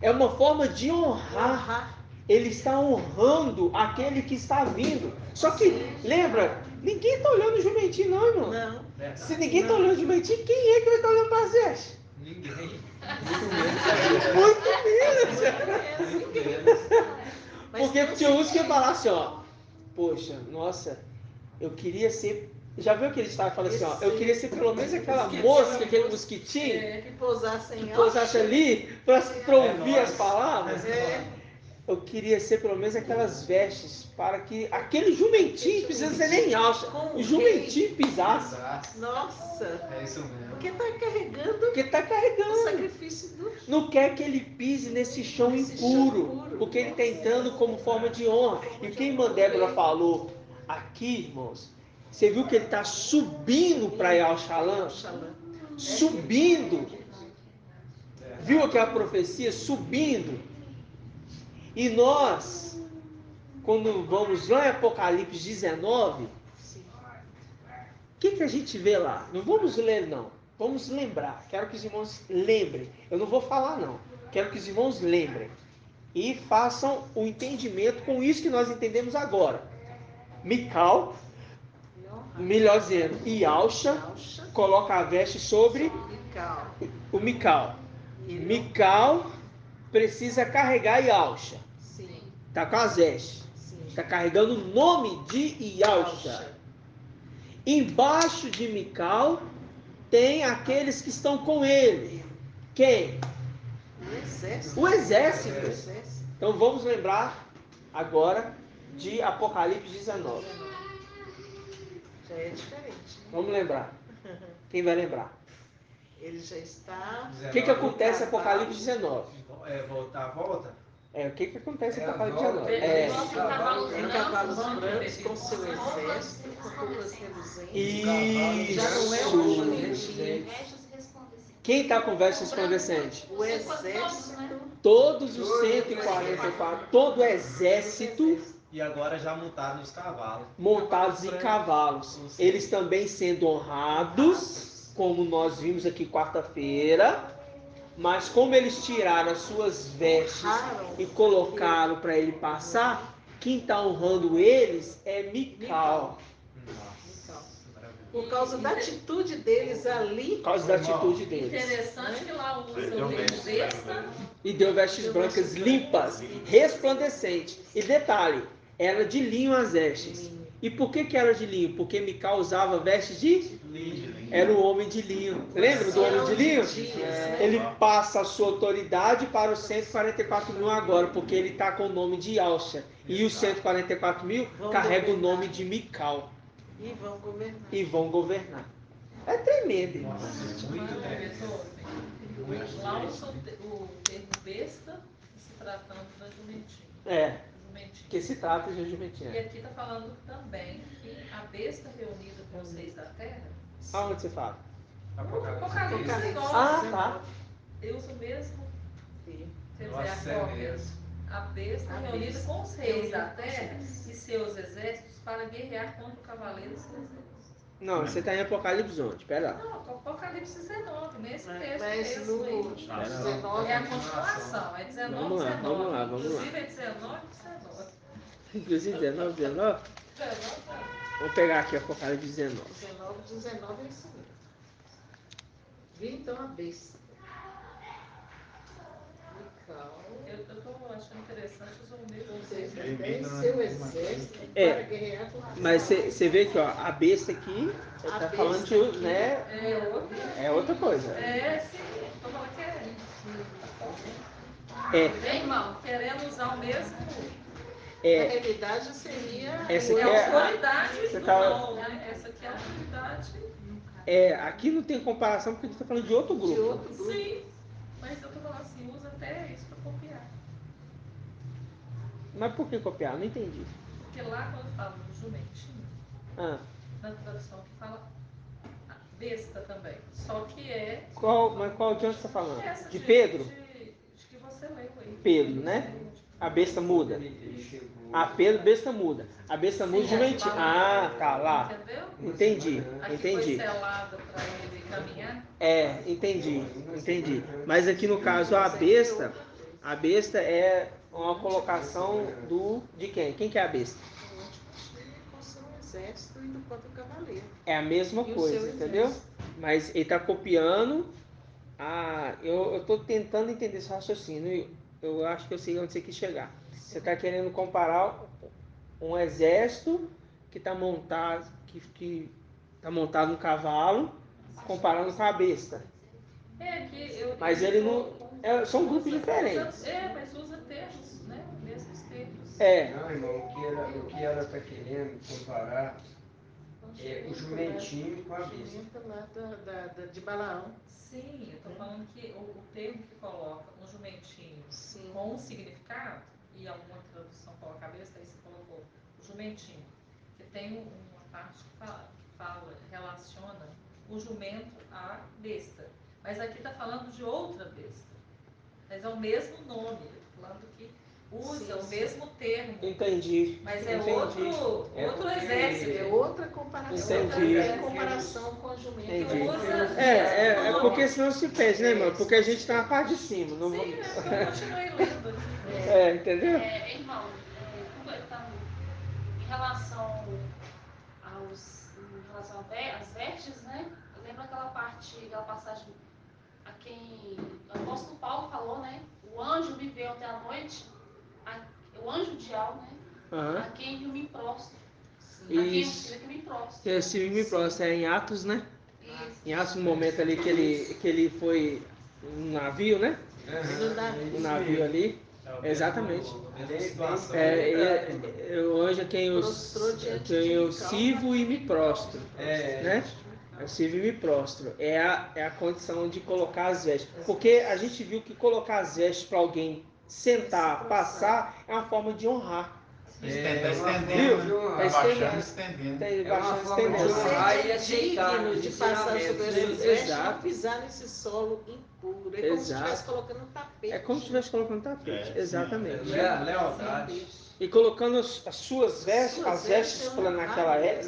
É uma forma de honrar. Ele está honrando aquele que está vindo. Só que, lembra, ninguém está olhando o jumentinho, não, irmão. Não. Verdade. Se ninguém está olhando o jumentinho, quem é que vai estar olhando para as vestes? Ninguém. Muito menos. Muito menos. Porque tinha uns que iam falar assim, ó. Poxa, nossa, eu queria ser... Já viu que ele estava falando assim, ó? Eu queria ser pelo menos aquela mosca, aquele mosquitinho, Que pousasse que pousasse ali para ouvir as palavras. Eu queria ser pelo menos aquelas vestes para que aquele jumentinho, precisa ser nem alça, o jumentinho pisasse. Nossa. É isso mesmo. Porque está carregando Porque está o carregando. sacrifício do... Não quer que ele pise nesse chão impuro, porque ele está entrando como forma de honra. E o que a irmã Débora falou aqui, irmãos, você viu que ele está subindo para Yal-Shalom? Subindo. Viu aquela profecia? Subindo. E nós, quando vamos lá em Apocalipse 19, o que a gente vê lá? Não vamos ler, não. Vamos lembrar. Quero que os irmãos lembrem. Eu não vou falar, não. Quero que os irmãos lembrem. E façam o entendimento com isso que nós entendemos agora. Mical, melhor dizendo, Ialcha, coloca a veste sobre o Mical. Mical precisa carregar Ialcha. Está com as vestes. Está carregando o nome de Ialcha. Embaixo de Mical tem aqueles que estão com ele. Quem? O exército. Então vamos lembrar agora de Apocalipse 19. Já é diferente, né? Vamos lembrar. Quem vai lembrar? Ele já está... O que acontece em Apocalipse 19? Volta? O que acontece em É a Apocalipse volta. 19? Em cavalos brancos com seu exército, com roupas reluzentes. Isso. Já não é o jumentinho. Quem está com vestes resplandecentes? O exército. Todos os 144, todo o exército E agora já montaram nos cavalos. montados em cavalos. Eles também sendo honrados, como nós vimos aqui quarta-feira. Mas como eles tiraram as suas vestes e colocaram para ele passar, quem está honrando eles é Mical. Por causa da atitude deles ali. Por causa da atitude deles. Interessante que lá usa o termo besta. E deu vestes brancas limpas, resplandecentes. E detalhe, era de linho as vestes. E por que era de linho? Porque Mical usava vestes de linho. Era o homem de linho. Lembra do homem de linho? Ele passa a sua autoridade para os 144 mil agora, porque ele está com o nome de Alcha. E os 144 mil carregam o nome de Mical. E vão governar. É tremendo, irmão. Muito tremendo. Lá usa o termo besta, se tratando da jumentinha. Que se trata de jumentinha. E aqui está falando também que a besta reunida com os reis da terra. Aonde você fala? Apocalipse 9. Tá. Eu uso o mesmo. Quer Nossa, dizer, a cópia. A besta reunida com os reis da terra e seus exércitos para guerrear contra o cavaleiro e seus exércitos. Não, você está em Apocalipse onde? Pera lá. Não, Apocalipse 19, nesse texto Mas mesmo. no 19 É a continuação, é 19, Vamos lá, 19. vamos lá, vamos lá. Inclusive é 19, 19. Inclusive 19, 19. Vamos pegar aqui Apocalipse 19. 19 é isso mesmo. Viu então a besta. Eu estou achando interessante os Com mesmos. seu exército para guerrear com Mas você vê que ó, a besta aqui, você está falando de, né? É outra coisa. Sim. Estou falando que Irmão, querendo usar o mesmo. Na realidade seria Essa aqui a autoridade você do tá, mal, né? Essa aqui é a autoridade. Aqui não tem comparação porque a gente está falando de outro grupo. Sim, mas eu estou falando assim, usa até isso para copiar. Mas por que copiar? Não entendi. Porque lá quando fala do jumentinho, na tradução que fala besta também. Só que é. Mas qual de onde você está falando? Essa de Pedro? De que você leu aí. Pedro, né? A besta muda. Pedro, besta muda. A besta muda jumentinho. Tá lá. Entendeu? Entendi. Foi selada para ele caminhar. Entendi. Mas aqui no caso a besta é uma colocação de quem? Quem que é a besta? com seu exército indo contra o cavaleiro. É a mesma coisa, entendeu? Mas ele está copiando. Eu estou tentando entender esse raciocínio. Eu acho que eu sei onde você quis chegar. Você está querendo comparar um exército que está montado, que tá montado no cavalo, comparando com a besta. Mas ele não. São grupos diferentes. Mas usa termos, né? Mesmos termos. Não, irmão, o que ela está querendo comparar é o jumentinho com a besta. Lá de Balaão. Sim, eu estou falando que o termo que coloca um jumentinho com um significado, e alguma tradução coloca a besta, aí você colocou o jumentinho, que tem uma parte que relaciona o jumento à besta. Mas aqui está falando de outra besta. Mas é o mesmo nome, falando que usa o mesmo termo. Entendi. Mas é outro exército. É outra comparação. É comparação com a jumenta. É porque senão se perde, né, irmão? Porque a gente está na parte de cima. Não Sim, eu continuei lendo aqui. Entendeu? Irmão, em relação às vestes, né? Lembra aquela passagem a quem o apóstolo Paulo falou, né? O anjo me veio até a noite, o anjo dial, né? A quem eu me prostro. Isso. A quem me prostro. Esse me prostro é em Atos, né? Isso. Em Atos, no momento ali que ele foi no navio, né? No navio ali. Exatamente. Mesma situação. Eu anjo quem eu Prostrou sirvo e me prostro. É, Né? Eu sirvo e me prostro. É a condição de colocar as vestes. Porque a gente viu que colocar as vestes para alguém sentar, passar, é uma forma de honrar. Tá Viu? estendendo, Tá né? Tá estendendo. baixando, estendendo. Tá É uma baixando, forma de estendendo. honrar Você e é aceitar digno de passar sobre ensinamentos. essas vestes, não Exato. pisar nesse solo impuro. É como se Exato. estivesse colocando um tapete. É como se estivesse colocando tapete. Exatamente. Lealdade. E colocando as suas vestes, as vestes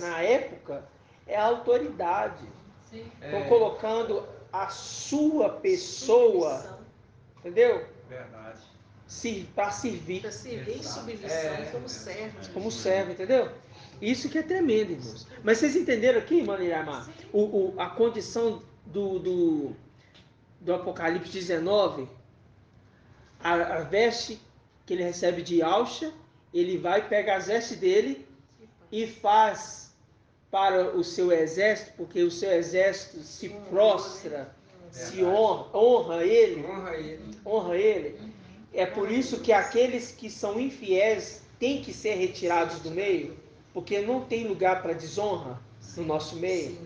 na época, é a autoridade. Sim. Estão colocando a sua pessoa, entendeu? Verdade. Para servir. Para servir em submissão como servo. Como servo, entendeu? Isso que é tremendo, irmãos. Mas vocês entenderam aqui, mano Iramar? A condição do Apocalipse 19, a veste que ele recebe de Alcha, ele vai pegar as vestes dele e faz para o seu exército, porque o seu exército se prostra, se honra ele. Honra ele. É por isso que aqueles que são infiéis têm que ser retirados do meio, porque não tem lugar para desonra no nosso meio.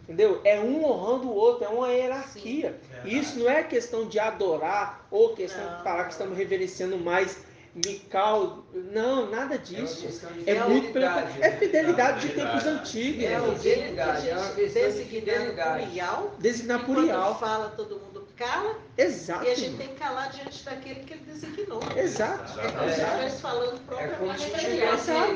Entendeu? É um honrando o outro, é uma hierarquia. Isso não é questão de adorar ou questão de falar que estamos reverenciando mais Mical. Não, nada disso. É muito pelo é fidelidade de tempos antigos. É o Fidelidade, é uma questão de fidelidade. Designar por Quando Ial. fala, todo mundo cala. Exato. E a gente tem que calar diante daquele que ele designou. Exato. É como se estivesse falando É propriamente. como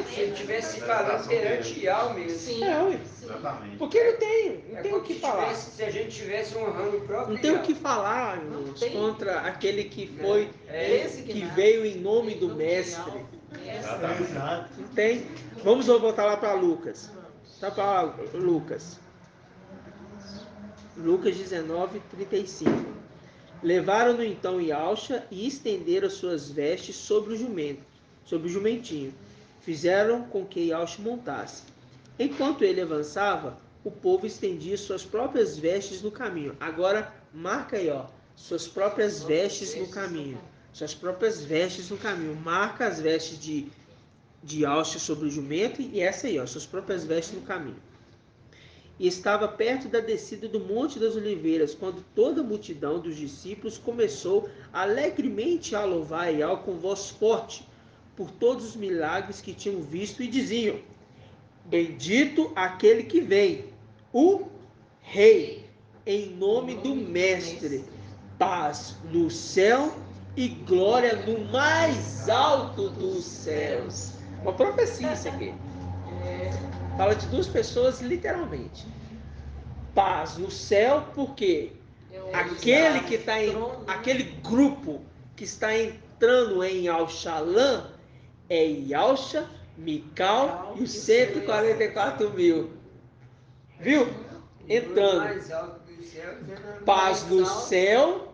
se estivesse falando perante Ial mesmo. Sim. Ué. Exatamente. Porque não tem É o como que se falar. se a gente estivesse honrando o próprio Não tem o Ial. que falar, irmãos, tem. contra aquele que foi, que Designado. veio em nome do Mestre. Exatamente. Não tem. Vamos voltar lá para Lucas. Tá para Lucas. Lucas 19, 35. Levaram-no então em Alcha e estenderam suas vestes sobre o jumentinho. Fizeram com que Ialcha montasse. Enquanto ele avançava, o povo estendia suas próprias vestes no caminho. Agora, marca aí, ó, suas próprias vestes no caminho. Suas próprias vestes no caminho. Marca as vestes de Alcha sobre o jumento e essa aí, ó, suas próprias vestes no caminho. E estava perto da descida do Monte das Oliveiras, quando toda a multidão dos discípulos começou alegremente a louvar Ial com voz forte, por todos os milagres que tinham visto, e diziam: Bendito aquele que vem, o Rei, em nome do Mestre, paz no céu e glória no mais alto dos céus. Uma profecia isso aqui. Fala de duas pessoas literalmente. Paz no céu, porque aquele que está aquele grupo que está entrando em Al-Shalom é Yalcha, Mical e os 144 mil. Viu? Entrando. Paz no céu,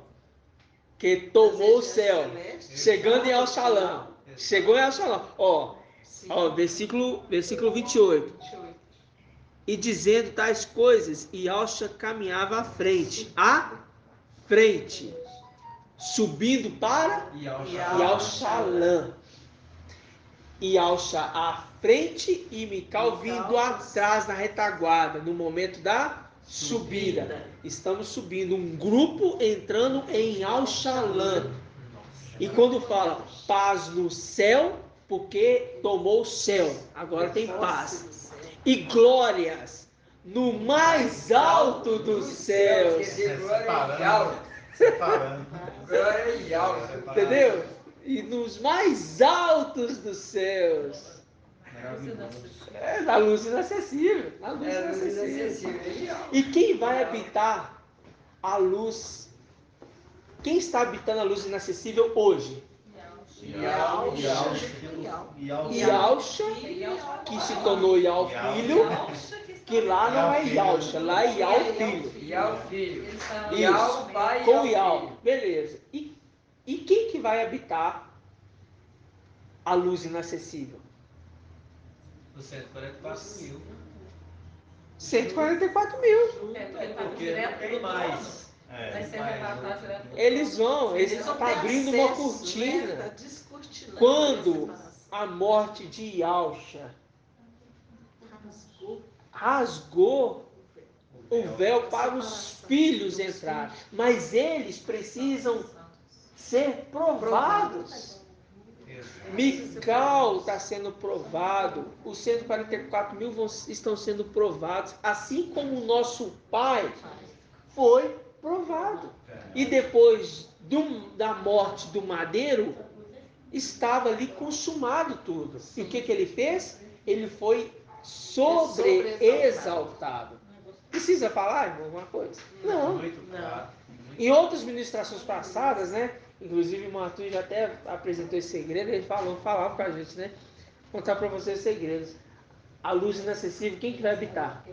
que tomou o céu. Chegando em Al-Shalom. Chegou em Al-Shalom. Ó, versículo 28. E dizendo tais coisas, Yalcha caminhava à frente, subindo para Yal-Shalom. Yalcha à frente e Mical vindo atrás na retaguarda, no momento da subida. Estamos subindo, um grupo entrando em Yal-Shalom. E quando fala paz no céu, porque tomou o céu, agora tem paz. E glórias no mais alto dos céus. Separando. Entendeu? E nos mais altos dos céus. É na luz inacessível. Na luz inacessível. E quem vai habitar a luz? Quem está habitando a luz inacessível hoje? Yalcha, que se tornou Ial Filho, que lá não é Yalcha, lá é Ial Filho. Isso, com Ial. Beleza. E quem que vai habitar a luz inacessível? Os 144 mil. 144 mil. Ele está Porque direto não tem do mais. Vai ser arrebatado direto pro Eles vão, eles Eles vão estão ter abrindo uma acesso, cortina. né? Tá descortinando Quando essa a morte de Yalcha rasgou rasgou o véu para os filhos entrar, mas eles precisam ser provados. Mical está sendo provado, os 144 mil estão sendo provados, assim como o nosso pai foi provado. E depois da morte do madeiro, estava ali consumado tudo. E o que ele fez? Ele foi sobreexaltado. Precisa falar, irmão, alguma coisa? Não. Muito claro. Em outras ministrações passadas, né? Inclusive o Arthur já até apresentou esse segredo, ele falava com a gente, né? Vou contar para vocês os segredos. A luz inacessível, quem que vai habitar?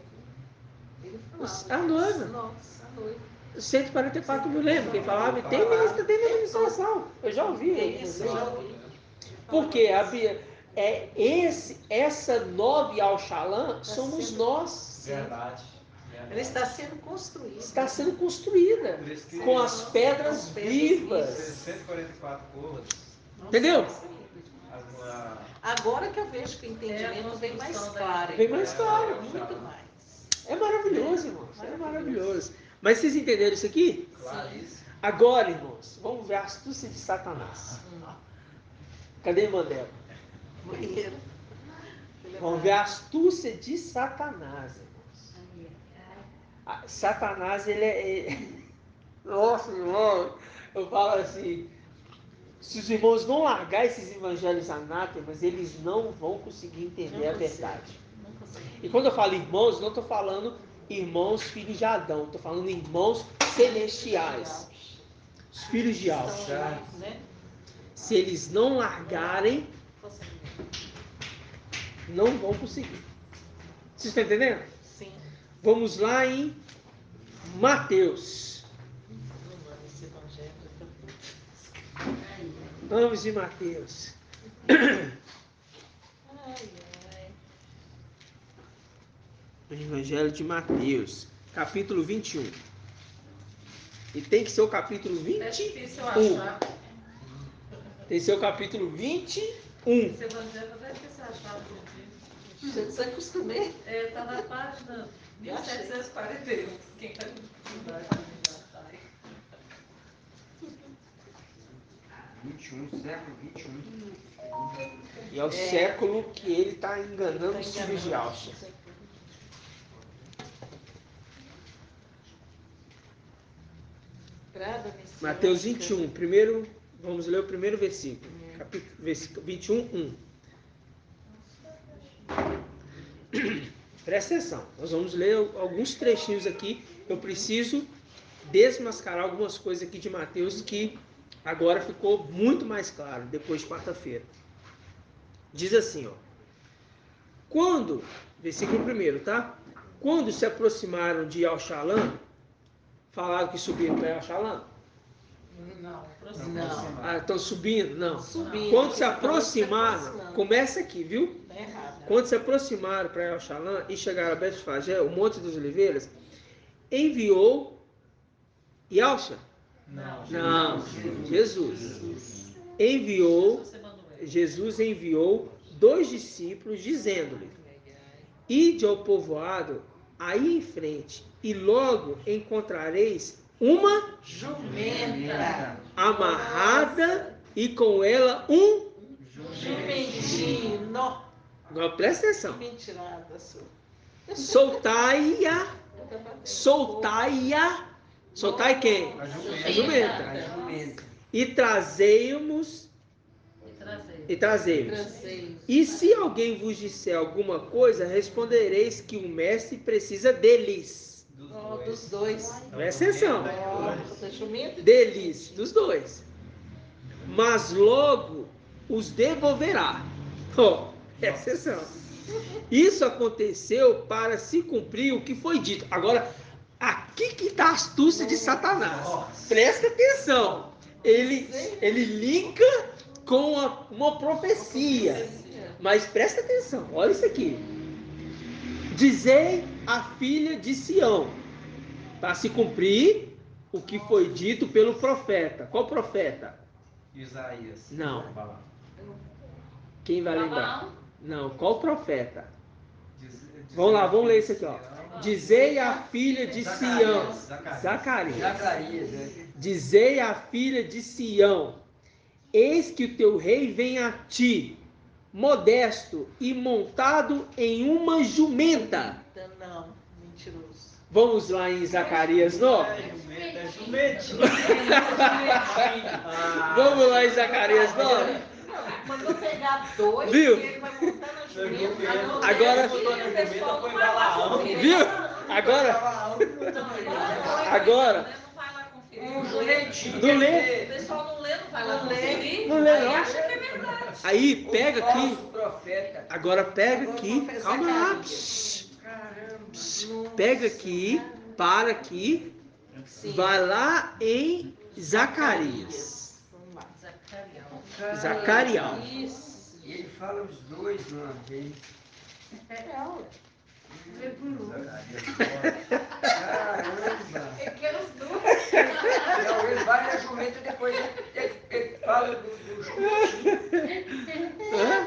A noiva. Nossa, a noiva. 144 mil, lembra? Quem falava? Tem na ministração. Eu já ouvi. Isso, já ouvi. Porque essa nova Al-Shalom somos nós. Verdade. Ela está sendo construída. Está sendo construída Por isso que com as pedras vivas. 144 curvas. Entendeu? Agora que eu vejo que o entendimento vem mais claro. Vem mais claro. Muito mais. É maravilhoso, irmãos. É maravilhoso. Mas vocês entenderam isso aqui? Claríssimo. Agora, irmãos, vamos ver a astúcia de Satanás. Cadê Mandela? Banheiro. Vamos ver a astúcia de Satanás, irmãos. Satanás, ele é... Nossa, irmão, eu falo assim, se os irmãos não largar esses evangelhos anátemas, eles não vão conseguir entender a verdade. E quando eu falo irmãos, não estou falando irmãos filhos de Adão, estou falando irmãos celestiais, os filhos de Alcha. Se eles não largarem, não vão conseguir. Vocês estão entendendo? Sim. Vamos lá em Mateus. Vamos de Mateus. O Evangelho de Mateus, capítulo 21. E tem que ser o capítulo 21. É difícil achar. Tem que ser o capítulo 21. Esse evangelho é difícil achar hoje em dia. Já desacostumei. Está na página 1741. Quem está com dificuldade já está aí. 21, século 21. E é o século que ele está enganando os filhos de Alcha. Mateus 21, primeiro, vamos ler o primeiro versículo. Versículo 21, 1. Presta atenção, nós vamos ler alguns trechinhos aqui. Eu preciso desmascarar algumas coisas aqui de Mateus que agora ficou muito mais claro depois de quarta-feira. Diz assim, ó. Quando, versículo 1, tá? Quando se aproximaram de Al-Shalom, falaram que subiram para Al-Shalom? Não. Estão subindo? Não. Subindo. Quando se aproximaram, começa aqui, viu? Tá errado. Quando se aproximaram para El-Shalom e chegaram a Betfagé, o Monte das Oliveiras, enviou Yalcha? Não, Jesus. Jesus enviou 2 discípulos, dizendo-lhe: ide ao povoado aí em frente, e logo encontrareis uma Jumenta. amarrada e com ela um Jumentinho. Nó. Agora presta atenção. Que mentirada sua. Soltai-a. Soltai-a. Soltai quem? A jumenta. A jumenta. E trazei-mos. E trazei-mos. E se alguém vos disser alguma coisa, respondereis que o mestre precisa deles. Dos dois. Presta atenção. Da jumenta. Deles, dos dois. Mas logo os devolverá. Presta atenção. Isso aconteceu para se cumprir o que foi dito. Agora, aqui que está a astúcia de Satanás. Presta atenção. Ele linka com uma profecia. Mas presta atenção, olha isso aqui. Dizei a filha de Sião, para se cumprir o que foi dito pelo profeta. Qual profeta? Isaías. Não. Balaão. Quem vai lembrar? Balaão. Não. Qual profeta? Diz- Vamos lá, dizer vamos ler a isso aqui, ó. Sião. Dizei à filha de Sião. Zacarias. Zacarias. Zacarias, né? Dizei à filha de Sião: eis que o teu rei vem a ti, modesto e montado em uma jumenta. Não, mentiroso. Vamos lá em Zacarias 9? É jumentinho. Vamos lá em Zacarias 9? Mandou pegar dois Viu? e ele vai montar na jumenta. Agora- Viu? Agora, Não vai lá conferir. Um jumentinho. Não lê? O pessoal não lê, não vai lá Não lê. conferir. Não lê, Aí não. acha que é verdade. aí pega aqui. Falso profeta. Agora pega aqui. Calma lá. Pega aqui. Para aqui. Sim. Vai lá em Zacarias. Vamos lá. Zacarias. Isso. E ele fala os dois de uma vez. Caramba! Eu quero os dois. Não, ele vai na jumenta e depois ele fala do jumentinho. Hã?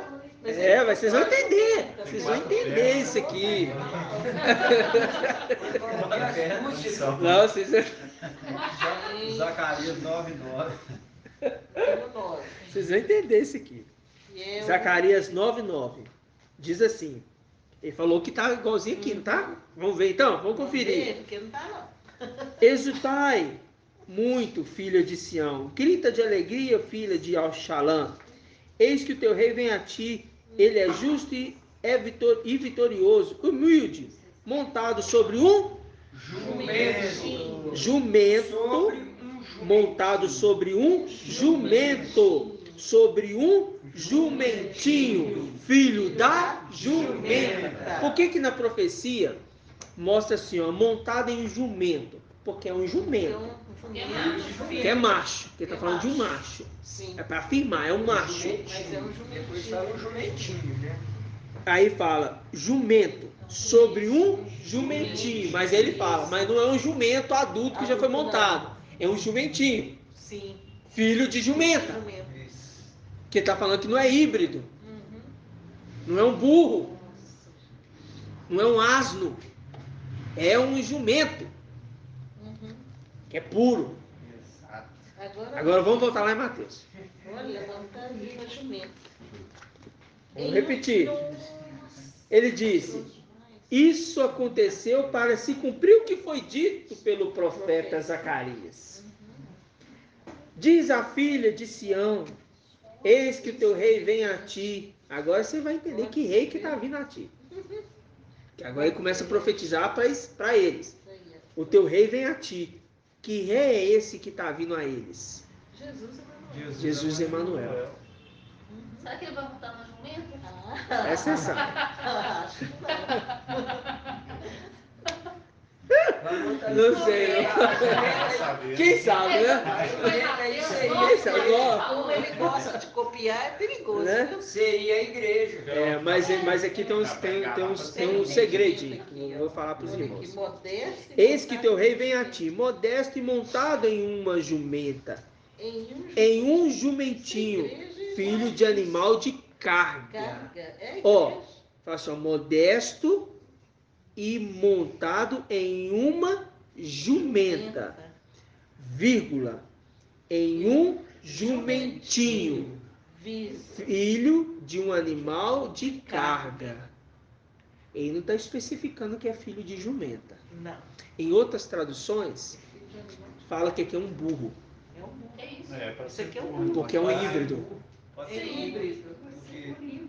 Mas vocês vão entender. Vocês vão entender isso aqui. Não, vocês. Zacarias 9:9. Vocês vão entender isso aqui. Zacarias 9:9. Diz assim. Ele falou que tá igualzinho aqui, não tá? Vamos ver então? Vamos conferir. Porque não tá, não. Exultai muito, filha de Sião. Grita de alegria, filha de Alxalã. Eis que o teu rei vem a ti. Ele é justo e vitorioso, humilde, montado sobre um jumento, montado sobre um jumento, sobre um jumentinho, filho da jumenta. Por que na profecia mostra assim, ó, montado em um jumento? Porque é um jumento, que é macho, que está falando de um macho. Sim. É para afirmar, é um macho. Mas é um Depois jumentinho. fala um jumentinho, né? Aí fala jumento, sobre um jumentinho. Mas ele fala, mas não é um jumento adulto que já foi montado. É um jumentinho, Sim. filho de jumenta. Jumento. Que está falando que não é híbrido, Uhum. não é um burro, não é um asno. É um jumento, Uhum. que é puro. Exato. Agora vamos voltar lá em Mateus. Olha, não tá ali na jumenta. Vamos repetir. Ele disse: isso aconteceu para se cumprir o que foi dito pelo profeta Zacarias. Diz a filha de Sião: eis que o teu rei vem a ti. Agora você vai entender que rei que está vindo a ti. Que agora ele começa a profetizar para eles. O teu rei vem a ti. Que rei é esse que está vindo a eles? Jesus Emanuel. Será que ele vai montar no jumento? Essa é sabe. Acho que não. Não sei. Não. Quem sabe, né? Quem sabe? Ó, Como ele gosta de copiar, é perigoso. Né? Viu? Seria a igreja. mas aqui tem um segredinho que eu vou falar para os Olha irmãos. que modesto e Eis que teu montado rei vem a ti, modesto e montado em uma jumenta, em em um jumentinho, filho de animal de carga. carga. É Ó, igreja. fala assim, ó, modesto e montado em uma jumenta, vírgula, em um jumentinho, filho de um animal de carga. Ele não está especificando que é filho de jumenta. Não. Em outras traduções, fala que aqui é um burro, É um burro. É isso. pode Isso ser aqui é um burro, burro. porque é um pode ser híbrido. burro, Pode É ser híbrido. Porque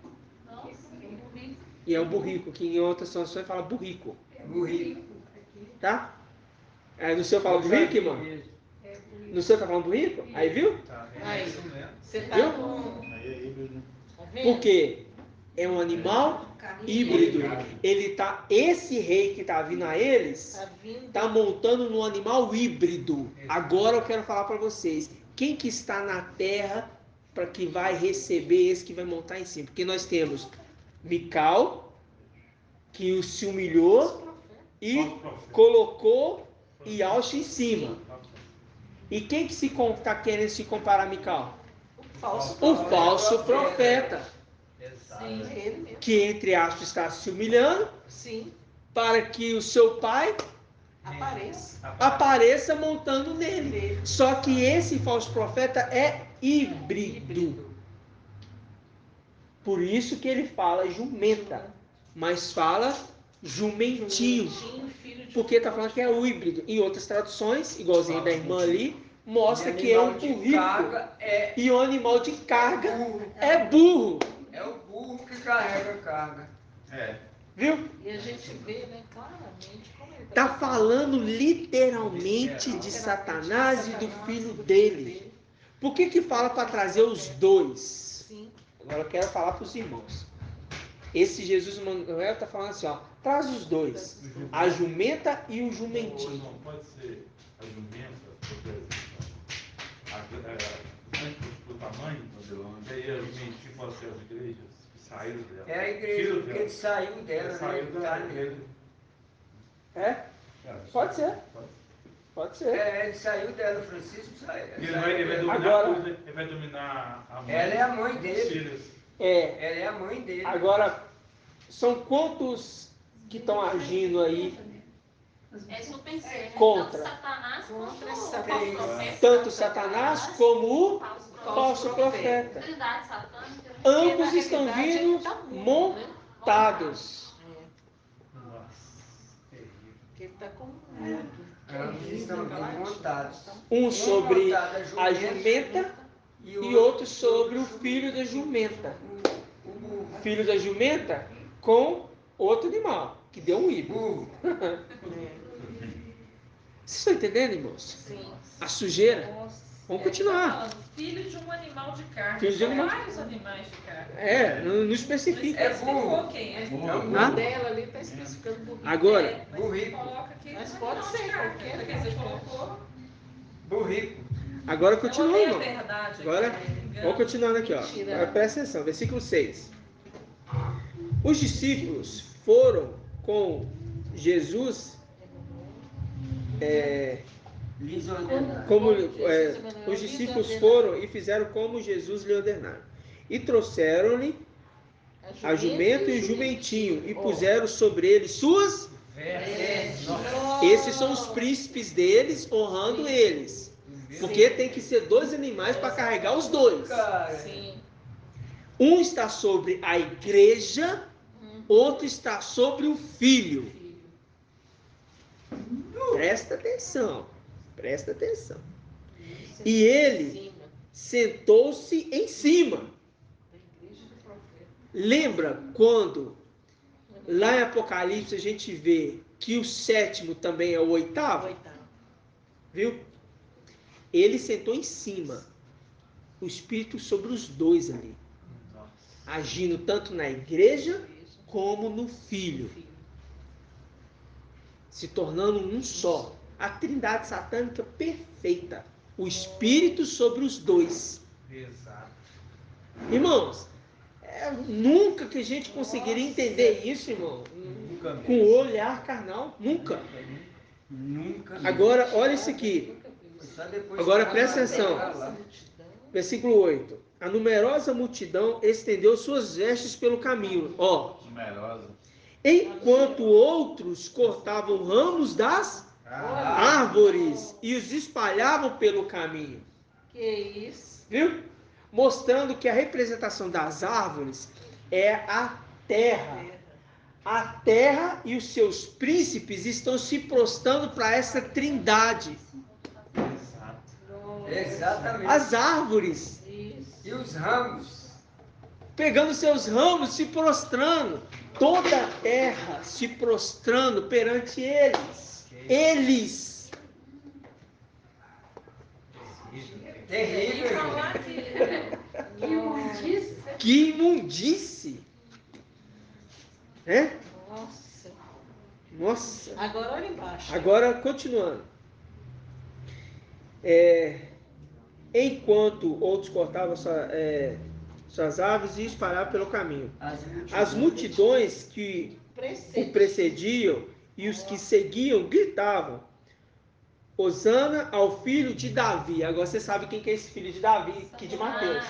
Nossa, que bonito. E é um burrico, que em outras traduções fala burrico, Burrico. tá? Aí no seu fala burrico, irmão? No seu tá falando burrico? Aí viu? tá vendo? Aí. É isso mesmo. Você tá Viu? com. Aí é híbrido. Tá vendo? Por quê? É um animal híbrido. Ele tá, esse rei que tá vindo a eles, Tá vindo. tá montando num animal híbrido. Agora eu quero falar para vocês, quem que está na terra para que vai receber esse que vai montar em cima? Porque nós temos Mical, que se humilhou e colocou Yaush em cima. E quem que está querendo se comparar a Mical? O O falso profeta. Exato. Sim, é ele mesmo. Que, entre aspas, está se humilhando Sim, para que o seu pai apareça. apareça montando nele. Só que esse falso profeta é híbrido. Por isso que ele fala jumenta, mas fala jumentinho. Porque está falando que é o híbrido. Em outras traduções, igualzinho da irmã ali, mostra que é um burrico. E o animal de carga é burro. É o burro que carrega a carga. É. Viu? E a gente vê, né, claramente como ele Está falando literalmente de Satanás e do filho dele. Por que que fala para trazer os dois? Sim. Agora eu quero falar para os irmãos. Esse Jesus Manuel está falando assim, ó, traz os dois, a jumenta e o jumentinho. Não pode ser a jumenta, porque antes do tamanho da Babilônia, aí a jumentinha pode ser as igrejas que saíram dela. É a igreja, porque ele saiu dela, Saiu né? da Tá igreja. É? Pode ser. Pode ser. Ele saiu dela, Francisco saiu. Ele vai dominar Agora- tudo, ele vai dominar a mãe. Ela é a mãe os dele. filhos. É. Ela é a mãe dele. Agora, são quantos que estão agindo aí? É isso que eu pensei, né? Contra. Tanto Satanás quanto Contra o Satanás. falso profeta. Tanto Satanás como o falso profeta. Trindade satânica. Ambos estão vindo tá mudo, né? montados. Porque ele está com mudo. Ambos estão bem montados. Um sobre montado a jumenta e outro sobre o filho da jumenta. o burro. Filho da jumenta com outro animal, que deu um híbrido. Burro. Vocês estão entendendo, irmãos? Sim. A sujeira? Nossa. Vamos Ele continuar. tá falando, filho de um animal de carne. Filho de São animal. vários animais de carne. É, não especifica. É burro. Quem é? O Ah. dela ali está especificando burrico. Agora, É, mas burrico. coloca aqui Mas um pode animal de ser carne, qualquer porque você colocou. Burrico. agora Eu continua, olhei a irmão. verdade Agora, aqui, não engano. vamos continuando aqui, ó. Mentira. Agora presta atenção, versículo 6. Os discípulos foram com Jesus, Lhes ordenaram. os discípulos foram e fizeram como Jesus lhe ordenaram. E trouxeram-lhe a jumenta e o jumentinho e puseram sobre eles suas. Esses são os príncipes deles, honrando eles. Porque tem que ser dois animais para carregar os dois. Cara, Sim. Um está sobre a igreja, outro está sobre o filho. Presta atenção, presta atenção. E ele sentou-se em cima. Lembra quando lá em Apocalipse a gente vê que o sétimo também é o oitavo? Viu? Ele sentou em cima. O Espírito sobre os dois ali. Agindo tanto na igreja como no filho. Se tornando um só. A trindade satânica perfeita. O Espírito sobre os dois. Exato. Irmãos, nunca que a gente conseguiria entender isso, irmão. Nunca mesmo. Com o olhar carnal. Nunca. nunca. Agora, olha isso aqui. Só depois Agora que presta atenção. lá. Versículo 8. A numerosa multidão estendeu suas vestes pelo caminho. Ó. Numerosa. Enquanto outros cortavam ramos das árvores e os espalhavam pelo caminho. Que isso? Viu? Mostrando que a representação das árvores é a terra. A terra e os seus príncipes estão se prostrando para essa trindade. Exatamente. As árvores, E os ramos. pegando seus ramos, se prostrando. Toda a terra se prostrando perante eles. Eles. E Terrível. falar que Que imundície. É? Nossa. Nossa. Agora olha embaixo. Agora, continuando. Enquanto outros cortavam suas aves e espalhavam pelo caminho. As multidões que o precediam e os que seguiam gritavam: Hosana ao filho de Davi. Agora você sabe quem que é esse filho de Davi, aqui de Mateus.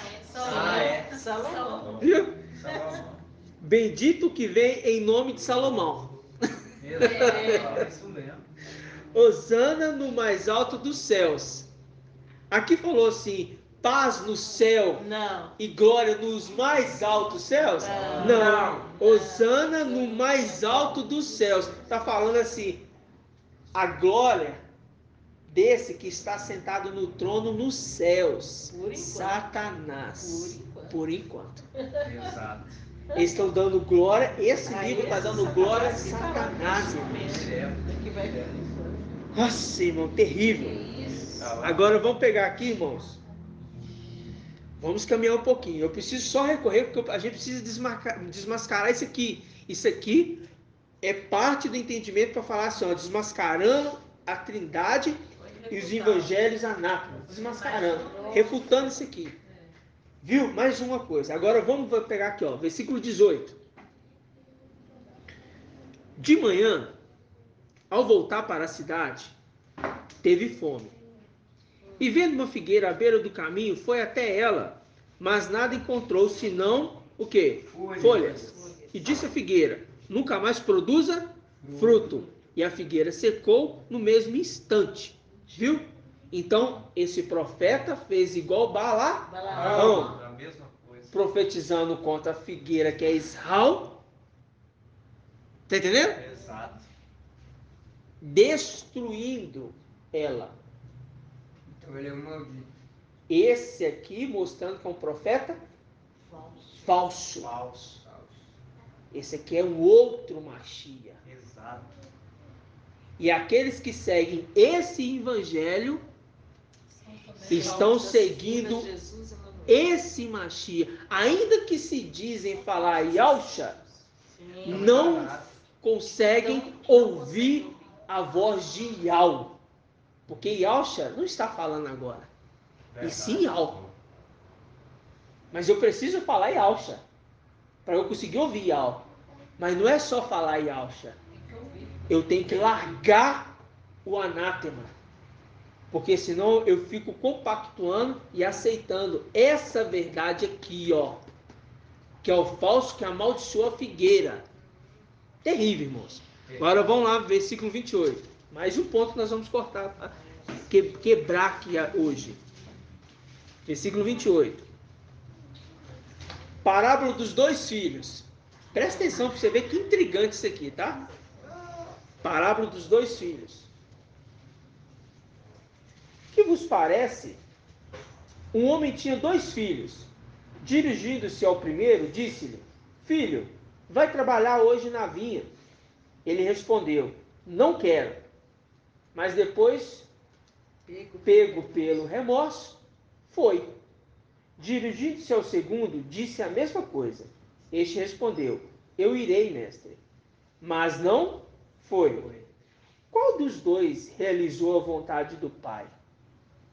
Salomão. Viu? Salomão. Bendito que vem em nome de Salomão. Isso mesmo. Hosana no mais alto dos céus. Aqui falou assim, paz no céu Não. e glória nos mais altos céus? Não. Hosana no mais alto dos céus. Está falando assim, a glória desse que está sentado no trono nos céus. Por enquanto. Satanás. Por enquanto. Exato. Eles estão dando glória, esse Aí livro está esse dando glória a Satanás Satanás, irmão. Que vai ver. Nossa, irmão, terrível. Tá lá. Agora vamos pegar aqui, irmãos. Vamos caminhar um pouquinho. Eu preciso só recorrer, porque a gente precisa desmascarar isso aqui. Isso aqui é parte do entendimento para falar assim, ó, desmascarando a Trindade e os evangelhos anátemas. Desmascarando, refutando isso aqui. Viu? Mais uma coisa. Agora vamos pegar aqui, ó, versículo 18. De manhã, ao voltar para a cidade, teve fome. E vendo uma figueira à beira do caminho, foi até ela, mas nada encontrou, senão o quê? Folhas. E disse a figueira, nunca mais produza fruto. E a figueira secou no mesmo instante. Viu? Então, esse profeta fez igual Balaão, A mesma coisa. profetizando contra a figueira que é Israel. Tá entendendo? Exato. Destruindo ela. Então ele é um maldito. Esse aqui mostrando que é um profeta falso. Falso. Esse aqui é um outro Machia. Exato. E aqueles que seguem esse evangelho estão seguindo esse Machia. Ainda que se dizem falar Yahusha, não conseguem ouvir a voz de Yahweh. Porque Yahusha não está falando agora. E sim Yahweh. Mas eu preciso falar Yahusha para eu conseguir ouvir Yahweh. Mas não é só falar Yahusha. Eu tenho que largar o anátema. Porque senão eu fico compactuando e aceitando essa verdade aqui, ó. Que é o falso que amaldiçoa a figueira. Terrível, irmãos. Agora vamos lá, versículo 28. Mais um ponto que nós vamos cortar, quebrar aqui hoje. Versículo 28. Parábola dos dois filhos. Presta atenção para você ver que intrigante isso aqui, tá? Parábola dos dois filhos. Que vos parece? Um homem tinha dois filhos. Dirigindo-se ao primeiro, disse-lhe: Filho, vai trabalhar hoje na vinha. Ele respondeu: Não quero. Mas depois, pego pelo remorso, foi. Dirigindo-se ao segundo, disse a mesma coisa. Este respondeu: Eu irei, mestre. Mas não foi. Qual dos dois realizou a vontade do Pai?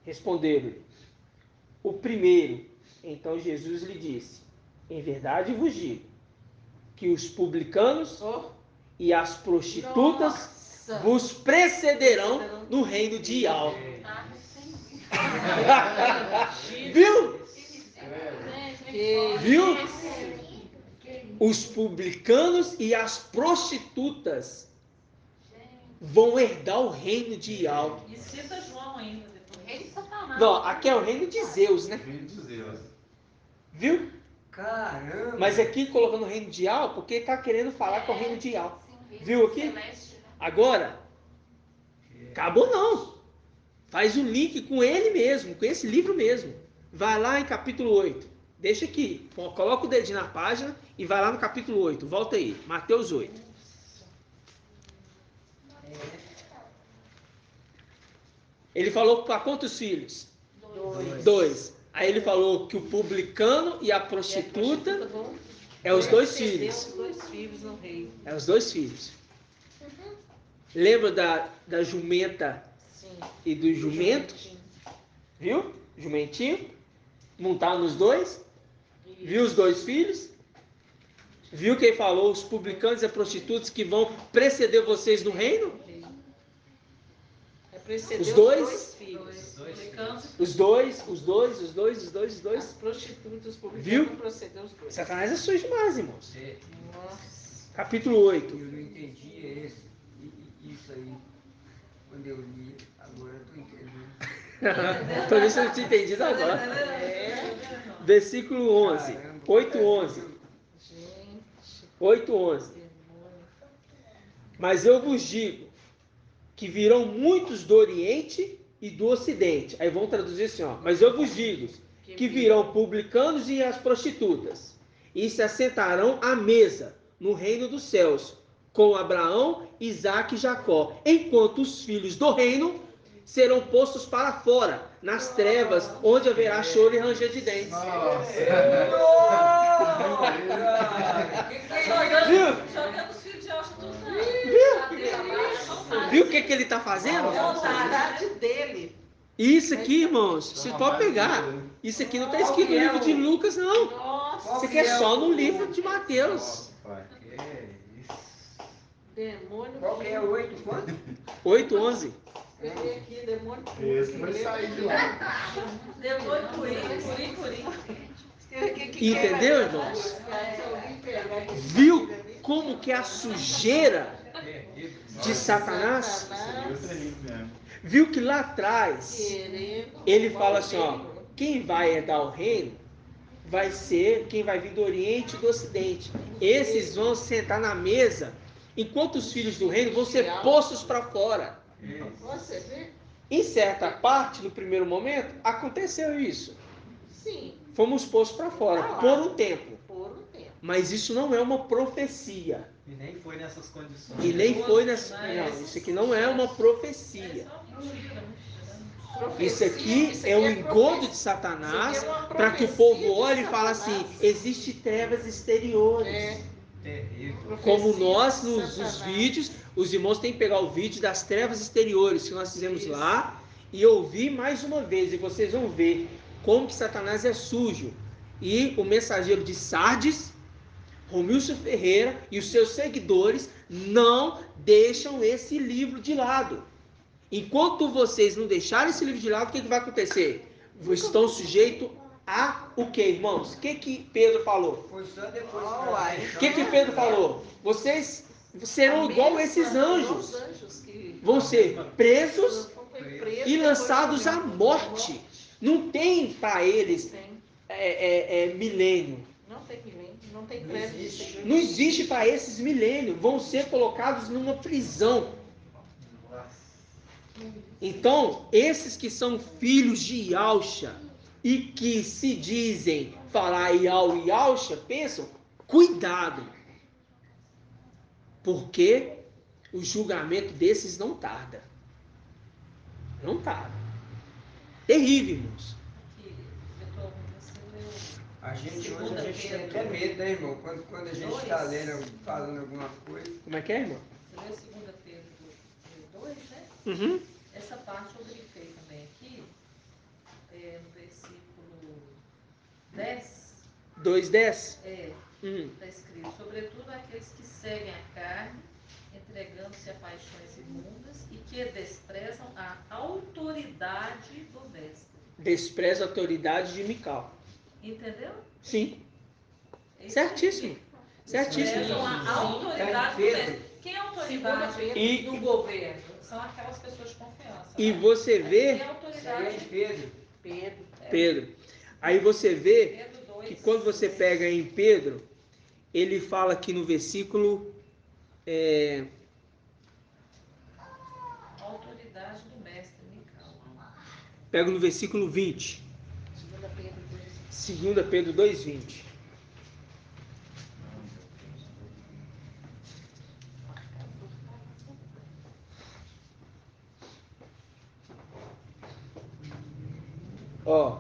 Responderam-lhe: O primeiro. Então Jesus lhe disse: Em verdade vos digo, que os publicanos e as prostitutas vos precederão no reino de Yahweh. Viu? Viu? Os publicanos e as prostitutas vão herdar o reino de Yahweh. E cita João ainda depois. O rei de Satanás. Não, aqui é o reino de Zeus, né? Filho de Deus. Viu? Caramba! Mas aqui colocando o reino de Yahweh, porque ele está querendo falar que é o reino de Yahweh. Sim, Viu aqui? celeste, né? Agora, acabou não. Faz o link com ele mesmo, com esse livro mesmo. Vai lá em capítulo 8. Deixa aqui. Coloca o dedinho na página e vai lá no capítulo 8. Volta aí. Mateus 8. Ele falou para quantos filhos? 2. Aí ele falou que o publicano e a prostituta é os dois filhos. Os dois filhos no rei. É os dois filhos. Lembra da jumenta e do jumento? Viu? Jumentinho. Montar nos dois. Viu os dois filhos? Viu quem falou? Os publicanos e as prostitutas que vão preceder vocês no reino? Precedeu Os dois? os filhos. Os dois. As prostitutas publicanas Viu? procedeu os dois. Satanás é sujo demais, irmãos. Nossa. Capítulo 8. Eu não entendia isso aí quando eu li, agora eu estou entendendo. Talvez você não tinha entendido agora. Versículo 11. Caramba, 8:11. Gente. 8:11. Mas eu vos digo que virão muitos do Oriente e do Ocidente. Aí vamos traduzir assim, ó. Mas eu vos digo que virão publicanos e as prostitutas e se assentarão à mesa no reino dos céus com Abraão, Isaque e Jacó, enquanto os filhos do reino serão postos para fora, nas trevas, onde haverá choro e ranger de dentes. Jogando os fios de alça tudo na Viu o que ele está fazendo? É a vontade dele. Isso aqui, irmãos, você pode pegar. Isso aqui não está escrito no livro de Lucas, não. Nossa. Isso aqui é só no livro de Mateus. Demônio. Qual que é o 8? Quanto? 8:11. Peguei aqui, demônio. Esse vai sair de lá. Demônio purim. Entendeu, irmãos? Viu como que é a sujeira de Satanás? Eu sei mesmo. Viu que lá atrás ele fala assim, ó, quem vai herdar o reino vai ser quem vai vir do Oriente e do Ocidente. Esses vão sentar na mesa, enquanto os filhos do reino vão ser postos para fora. Você vê? Em certa parte, no primeiro momento, aconteceu isso. Sim, Fomos postos para fora, por um tempo. por um tempo. Mas isso não é uma profecia. E nem foi nessas condições. E nem foi nessa... Não, isso aqui não é uma profecia. Isso aqui é um engodo de Satanás para que o povo olhe e fale assim, existe trevas exteriores. Terrível. Como nós, nos vídeos, os irmãos têm que pegar o vídeo das trevas exteriores que nós fizemos lá e ouvir mais uma vez. E vocês vão ver como que Satanás é sujo. E o mensageiro de Sardes, Romilson Ferreira e os seus seguidores não deixam esse livro de lado. Enquanto vocês não deixarem esse livro de lado, o que vai acontecer? Estão sujeitos a o que, irmãos? O que Pedro falou? Foi só depois. O que Pedro falou? Vocês serão igual a esses anjos. Vão ser presos e lançados à morte. Não tem para eles milênio. Não tem milênio, não tem crédito. Não existe para esses milênio. Vão ser colocados numa prisão. Então, esses que são filhos de Yalcha e que se dizem falar Ial e Yalcha, pensam, cuidado. Porque o julgamento desses não tarda. Não tarda. Terrível, irmãos. A gente tem até medo, né, irmão? Quando a gente está lendo, falando alguma coisa. Como é que é, irmão? Você leu 2 Pedro 2, né? Uhum. Essa parte eu grifei também aqui, no versículo 10. 2:10. Está escrito, sobretudo aqueles que seguem a carne, entregando-se a paixões imundas e que desprezam a autoridade do mestre. Despreza a autoridade de Mical. Entendeu? Sim. É isso Certíssimo. aqui. Certíssimo. Desprezam a autoridade do mestre. Quem é a autoridade E- do governo? São aquelas pessoas de confiança. E né? você Quem é vê, a Isso aí é autoridade? de Pedro. Pedro, aí você vê Pedro 2. que quando você pega em Pedro, ele fala aqui no versículo, A autoridade do mestre Mical. pega no versículo 20, 2 Pedro 2:20. Ó,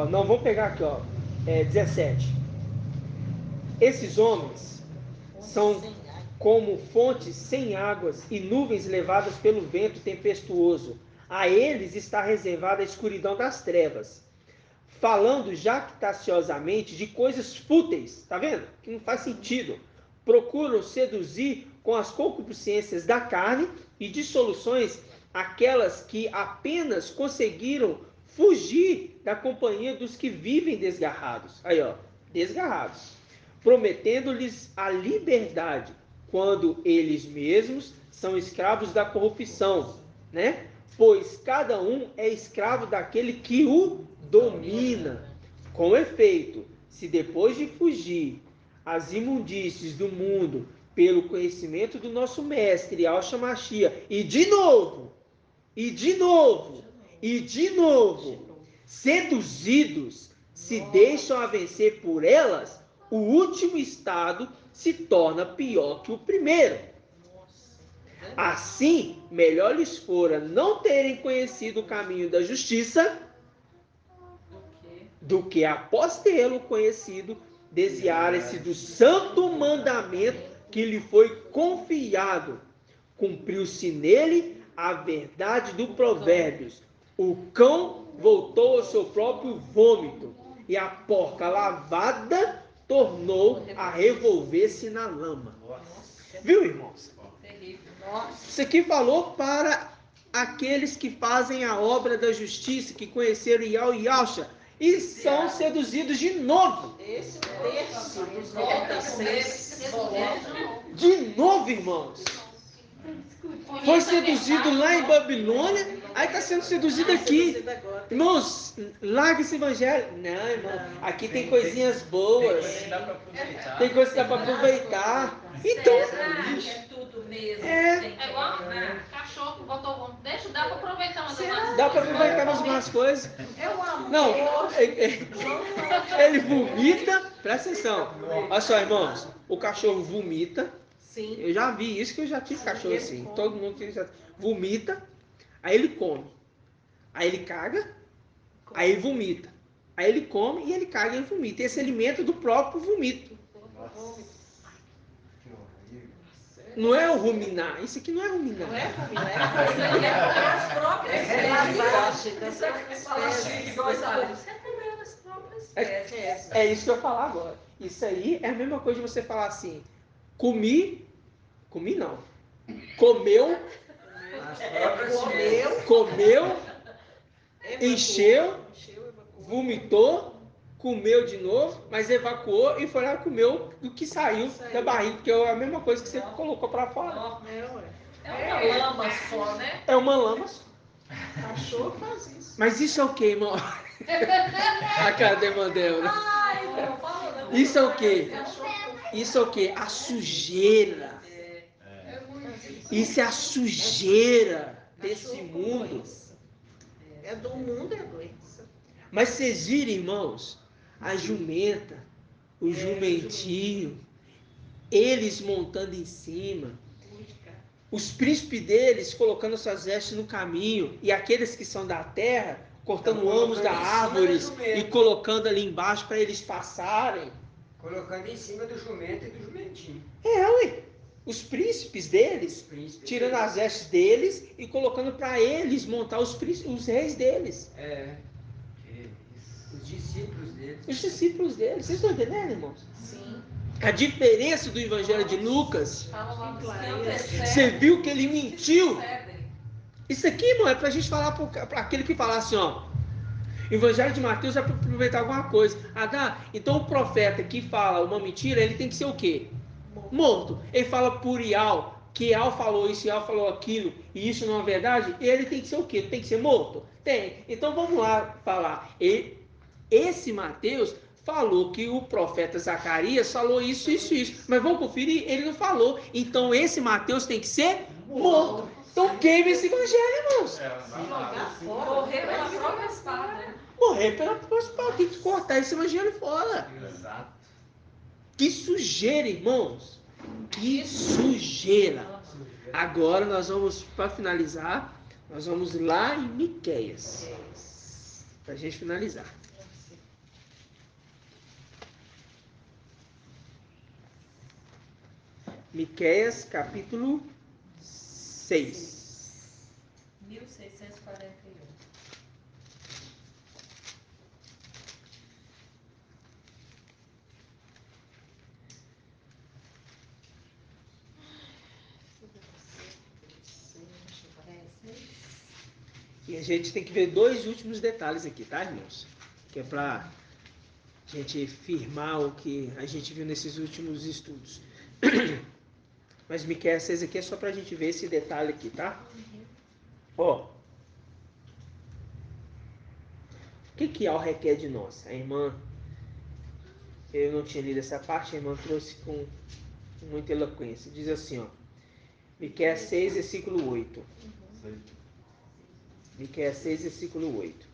não, vamos pegar aqui, ó, 17. Esses homens são como fontes sem águas e nuvens levadas pelo vento tempestuoso. A eles está reservada a escuridão das trevas, falando jactanciosamente de coisas fúteis, tá vendo? Que não faz sentido. Procuram seduzir com as concupiscências da carne e de soluções aquelas que apenas conseguiram fugir da companhia dos que vivem desgarrados. Aí, ó, desgarrados. Prometendo-lhes a liberdade, quando eles mesmos são escravos da corrupção, né? Pois cada um é escravo daquele que o domina. Com efeito, se depois de fugir às imundícies do mundo pelo conhecimento do nosso mestre Yahshua Mashiach, e de novo, seduzidos, se deixam a vencer por elas, o último estado se torna pior que o primeiro. Assim, melhor lhes fora não terem conhecido o caminho da justiça do que, após tê-lo conhecido, desviarem-se do santo mandamento que lhe foi confiado. Cumpriu-se nele a verdade do Provérbios: o cão voltou ao seu próprio vômito, e a porca lavada tornou a revolver-se na lama. Viu, irmãos? Isso aqui falou para aqueles que fazem a obra da justiça, que conheceram Yahweh e Yahshua, e são seduzidos de novo. Esse terço dos 96. De novo, irmãos. Foi seduzido lá em Babilônia, aí está sendo seduzido aqui. Irmãos, larga esse evangelho. Não, irmão, aqui tem coisinhas boas. Tem coisas que dá para aproveitar. Então, é tudo mesmo. É igual cachorro que botou o vômito. Deixa, dá para aproveitar umas coisas. Dá para aproveitar mais algumas coisas. É o amor. Não, ele vomita. Presta atenção. Olha só, irmãos. O cachorro vomita. Sim. Eu já vi isso, que eu já tive cachorro assim. Todo mundo que já vomita. Aí ele come. Aí ele caga. Aí ele vomita. Aí ele come e ele caga e ele vomita. Esse alimento do próprio vomito. Não é o ruminar. Isso aqui não é ruminar. Não é ruminar, é as próprias lavagem das espécies. É isso que eu ia falar agora. Isso aí é a mesma coisa de você falar assim: comi não. Comeu, encheu, vomitou, comeu de novo, mas evacuou e foi lá e comeu do que saiu da barriga, porque é a mesma coisa que você colocou para fora. É uma lama só, né? É uma lama só. Cachorro faz isso. Mas isso é o que, irmão? A cara demandando. Isso é o que? Isso é o que? A sujeira. Isso é a sujeira desse mundo. É do mundo, é doença. Mas vocês viram, irmãos, a jumenta, o jumentinho, eles montando em cima, os príncipes deles colocando suas vestes no caminho, e aqueles que são da terra cortando ramos da árvores e colocando ali embaixo para eles passarem. Colocando em cima do jumento e do jumentinho. Ué. Os príncipes deles, tirando as vestes deles e colocando para eles montar os reis deles. Os discípulos deles. Os discípulos deles. Vocês estão entendendo, irmãos? Sim. A diferença do Evangelho de Lucas, você viu que ele mentiu. Isso aqui, irmão, é para a gente falar para aquele que fala assim, ó. Evangelho de Mateus é para aproveitar alguma coisa. Então o profeta que fala uma mentira, ele tem que ser o quê? Morto. Ele fala por Ial, que Ial falou isso, Ial falou aquilo, e isso não é verdade, ele tem que ser o quê? Tem que ser morto? Tem. Então vamos lá falar. Esse Mateus falou que o profeta Zacarias falou isso. Mas vamos conferir, ele não falou. Então esse Mateus tem que ser morto. Então queime esse evangelho, irmãos. Morrer pela própria espada. Morrer pela própria espada. Tem que cortar esse evangelho fora. Exato. Que sujeira, irmãos. Que sujeira. Agora nós vamos, para finalizar, nós vamos lá em Miqueias. Para a gente finalizar. Miqueias, capítulo 6. 1641. E a gente tem que ver 2 últimos detalhes aqui, tá, irmãos? Que é para a gente firmar o que a gente viu nesses últimos estudos. Mas Miqueias 6 aqui é só para a gente ver esse detalhe aqui, tá? Ó. O que Al requer de nós? A irmã, eu não tinha lido essa parte, a irmã trouxe com muita eloquência. Diz assim, ó. Miqueias 6, versículo 8. Miqueias 6, versículo 8.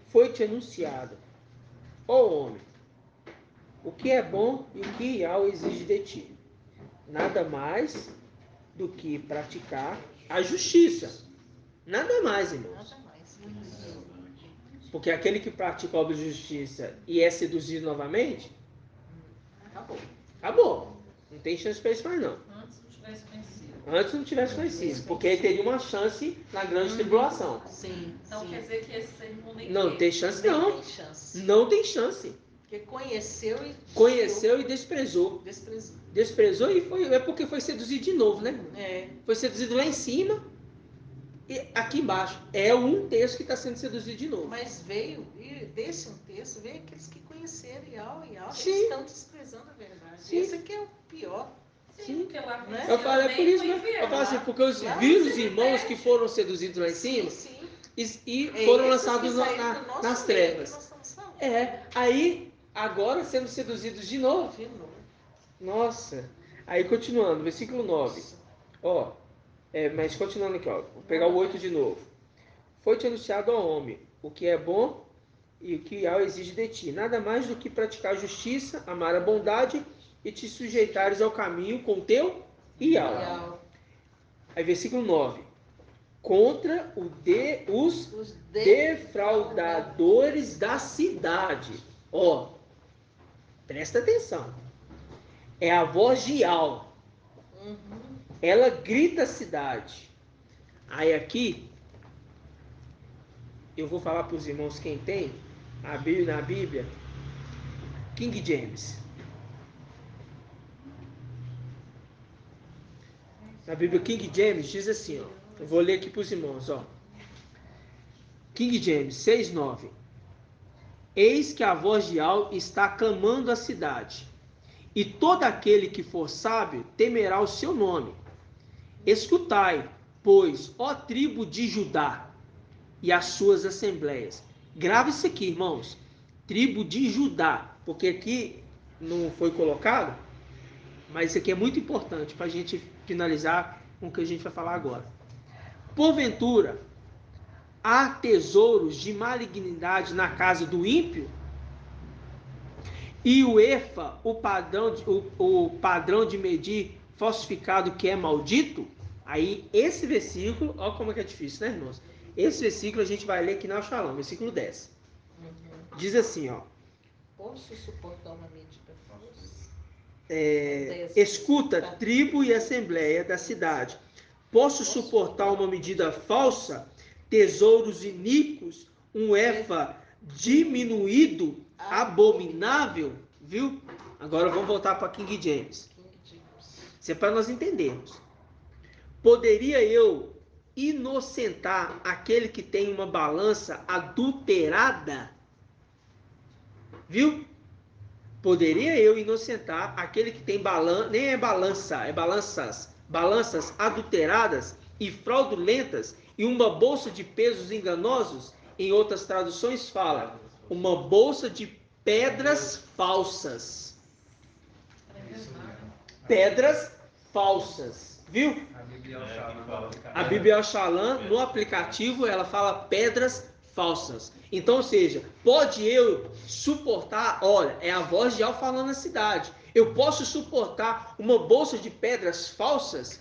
Foi-te anunciado, ó homem, o que é bom e o que Yahweh exige de ti. Nada mais do que praticar a justiça. Nada mais, irmãos. Nada mais. Porque aquele que pratica a obra de justiça e é seduzido novamente, Acabou. acabou. Não tem chance para isso mais não. Antes não tivesse conhecido. Antes não tivesse conhecido, porque ele teria uma chance na grande tribulação. Sim. Então sim. quer dizer que esse aí não nem Não tem chance Nem não. tem chance. Não tem chance. Porque conheceu E desprezou. desprezou. Desprezou e foi, é porque foi seduzido de novo, né? É. Foi seduzido lá em cima e aqui embaixo. É um terço que está sendo seduzido de novo. Mas veio, e desse um texto, veio aqueles que conheceram Yahweh, Sim. eles estão desprezando a verdade. Sim. Esse aqui é o pior. Sim, porque lá Né? Eu falo, é nem por isso foi mesmo. ver Eu falo assim, lá. porque os Lá viram os você irmãos repete. que foram seduzidos lá em cima Sim. e É foram esses lançados que saíram do nosso nas meio que trevas. nós estamos falando. Aí, agora sendo seduzidos de novo. De novo. Nossa. Aí, continuando, versículo 9. Ó, mas continuando aqui, ó. Vou pegar o 8 de novo. Foi-te anunciado ao homem o que é bom e o que Yahweh exige de ti. Nada mais do que praticar a justiça, amar a bondade e te sujeitares ao caminho com teu Yahweh. Aí, versículo 9. Contra os defraudadores da cidade. Ó, presta atenção. É a voz de Yahweh. Uhum. Ela grita a cidade. Aí aqui, eu vou falar para os irmãos quem tem a Bíblia, na Bíblia, King James. Na Bíblia King James diz assim, ó. Eu vou ler aqui para os irmãos, ó. King James 6:9. Eis que a voz de Yahweh está clamando a cidade, e todo aquele que for sábio temerá o seu nome. Escutai, pois, ó tribo de Judá e as suas assembleias. Grave isso aqui, irmãos. Tribo de Judá, porque aqui não foi colocado, mas isso aqui é muito importante para a gente finalizar com o que a gente vai falar agora. Porventura, há tesouros de malignidade na casa do ímpio? E o efa, o padrão de medir falsificado que é maldito? Aí, esse versículo, olha como é que é difícil, né, irmãos? Esse versículo a gente vai ler aqui na Shalom, versículo 10. Diz assim, ó. Posso suportar uma medida falsa? Escuta, tribo e assembleia da cidade. Posso suportar uma medida falsa? Tesouros iníquos, um efa diminuído, abominável, viu? Agora vamos voltar para King James. Isso é para nós entendermos. Poderia eu inocentar aquele que tem uma balança adulterada? Viu? Poderia eu inocentar aquele que tem balança, nem é balança, é balanças adulteradas e fraudulentas e uma bolsa de pesos enganosos? Em outras traduções fala, uma bolsa de pedras falsas. Pedras falsas, viu? A Bíblia Shalom, no aplicativo, ela fala pedras falsas. Então, ou seja, pode eu suportar, olha, é a voz de Yahweh falando na cidade. Eu posso suportar uma bolsa de pedras falsas?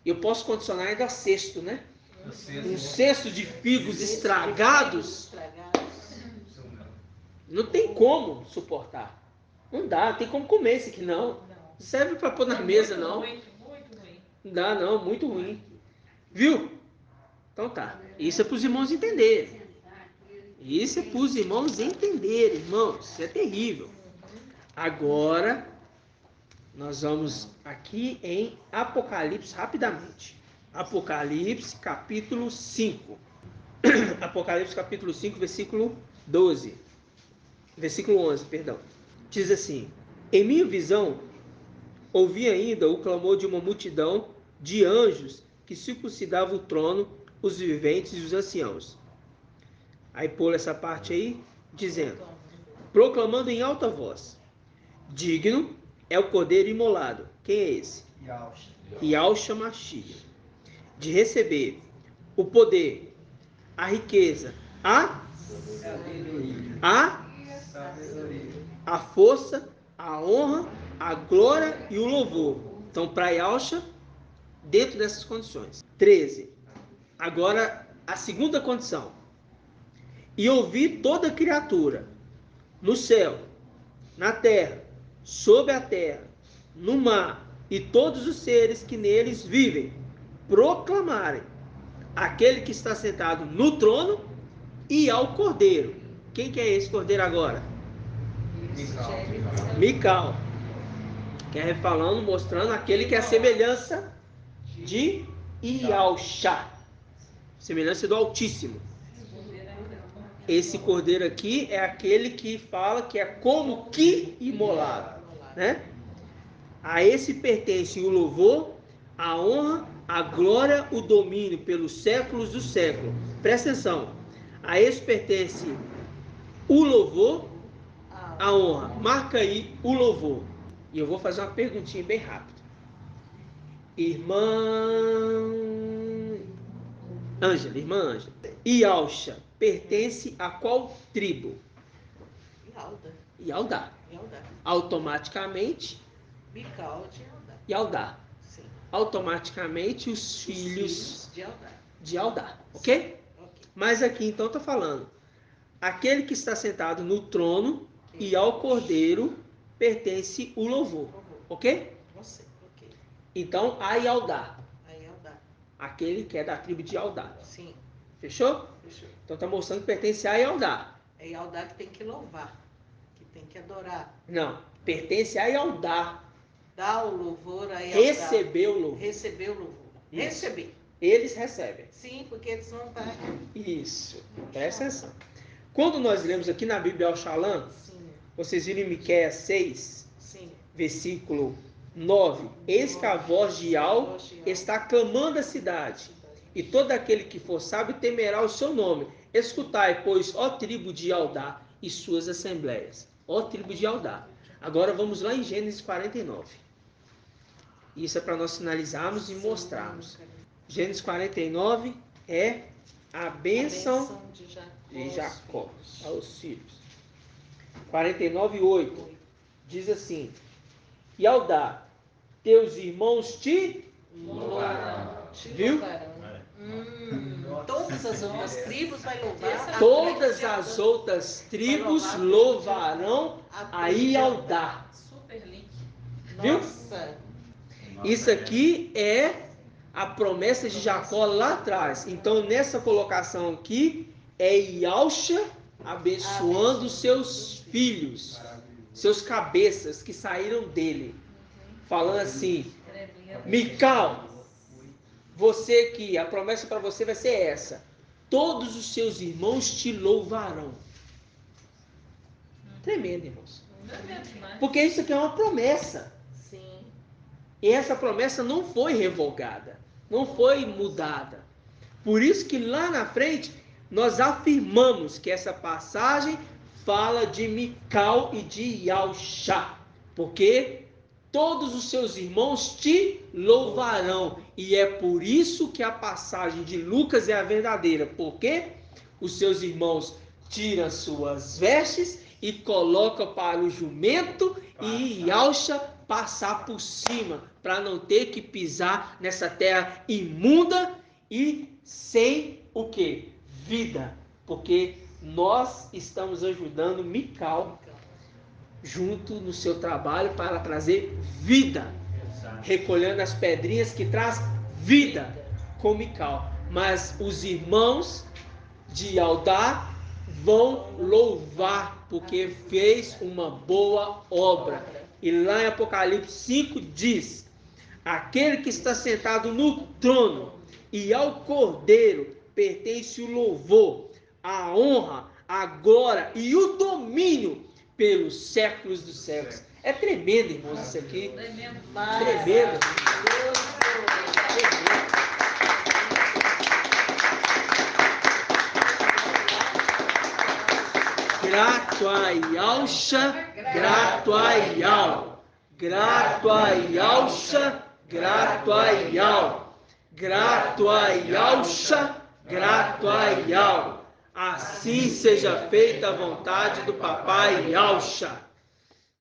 Eu posso condicionar ainda cesto, né? Um cesto de figos estragados. Não tem como suportar. Não dá, não tem como comer esse aqui não. Não serve para pôr na mesa não. Muito ruim. Não dá não, muito ruim. Viu? Então tá. Isso é para os irmãos entenderem. Isso é para os irmãos entenderem, irmãos. Isso é terrível. Agora, nós vamos aqui em Apocalipse rapidamente. Apocalipse capítulo 5. Apocalipse capítulo 5, versículo 12. Versículo 11, perdão. Diz assim: em minha visão, ouvi ainda o clamor de uma multidão de anjos que circuncidavam o trono, os viventes e os anciãos. Aí pula essa parte aí, dizendo, proclamando em alta voz: digno é o cordeiro imolado. Quem é esse? Yahshua Mashiach. De receber o poder, a riqueza, a força, a honra, a glória e o louvor. Então, para Yahshua, dentro dessas condições. 13. Agora, a segunda condição. E ouvi toda criatura, no céu, na terra, sob a terra, no mar, e todos os seres que neles vivem, proclamarem aquele que está sentado no trono e ao cordeiro. Quem que é esse cordeiro agora? Mical. Que é falando, mostrando aquele que é a semelhança de Yahshua, semelhança do Altíssimo. Esse cordeiro aqui é aquele que fala que é como que imolado, né? A esse pertence o louvor, a honra, a glória, o domínio pelos séculos dos séculos. Presta atenção. A esse pertence o louvor, a honra. Marca aí o louvor. E eu vou fazer uma perguntinha bem rápida. Irmã Ângela. Yahshua pertence a qual tribo? Yaldá. Automaticamente, Mical de Yaldá. Sim. Automaticamente os filhos de Yaldá. Ok? Mas aqui então está falando, aquele que está sentado no trono e ao cordeiro pertence o louvor. Ok? Então, a Yaldá. Aquele que é da tribo de Yaldá. Sim. Fechou? Fechou. Então está mostrando que pertence a Yaldá. É Yaldá que tem que louvar, que tem que adorar. Não, pertence a Yaldá. Dá o louvor a Yaldá. Receber o louvor. Receber o louvor. Isso. Receber. Eles recebem. Sim, porque eles não estão aqui. Isso. Presta atenção. Quando nós lemos aqui na Bíblia Al Shalom, vocês viram em Miqueias 6, Sim. versículo 9. Eis que a voz de Yahweh está clamando a cidade, e todo aquele que for sábio temerá o seu nome. Escutai, pois, ó tribo de Yaldá e suas assembleias. Ó tribo de Yaldá. Agora vamos lá em Gênesis 49. Isso é para nós finalizarmos e mostrarmos. Gênesis 49 é a bênção de Jacó aos filhos. 49:8 diz assim: Yaldá, teus irmãos te louvarão. Viu? Todas as outras tribos vai louvar. Todas as outras tribos louvarão a Yaldá. Super link. Viu? Nossa. Isso aqui é a promessa de Jacó lá atrás. Então, nessa colocação aqui, é Yahshua abençoando seus filhos, seus cabeças que saíram dele. Falando assim, Mical, você que, a promessa para você vai ser essa: todos os seus irmãos te louvarão. Tremendo, irmãos. Porque isso aqui é uma promessa. Sim. E essa promessa não foi revogada, não foi mudada. Por isso que lá na frente nós afirmamos que essa passagem fala de Mical e de Yahshua, porque todos os seus irmãos te louvarão. E é por isso que a passagem de Lucas é a verdadeira, porque os seus irmãos tiram suas vestes e colocam para o jumento e Yahshua passar por cima, para não ter que pisar nessa terra imunda e sem o que? Vida. Porque nós estamos ajudando Mical junto no seu trabalho para trazer vida, recolhendo as pedrinhas que traz vida com Mical. Mas os irmãos de Yaldá vão louvar porque fez uma boa obra. E lá em Apocalipse 5 diz: aquele que está sentado no trono e ao Cordeiro pertence o louvor, a honra, a glória e o domínio pelos séculos dos séculos. É tremendo, irmãos, isso aqui. Tremendo. Tremendo. Grato a Yalcha, grato a Yal. Grato a Yalcha, grato a Yal. Grato a Yalcha, grato a Yal. Assim seja feita a vontade do papai Yalcha.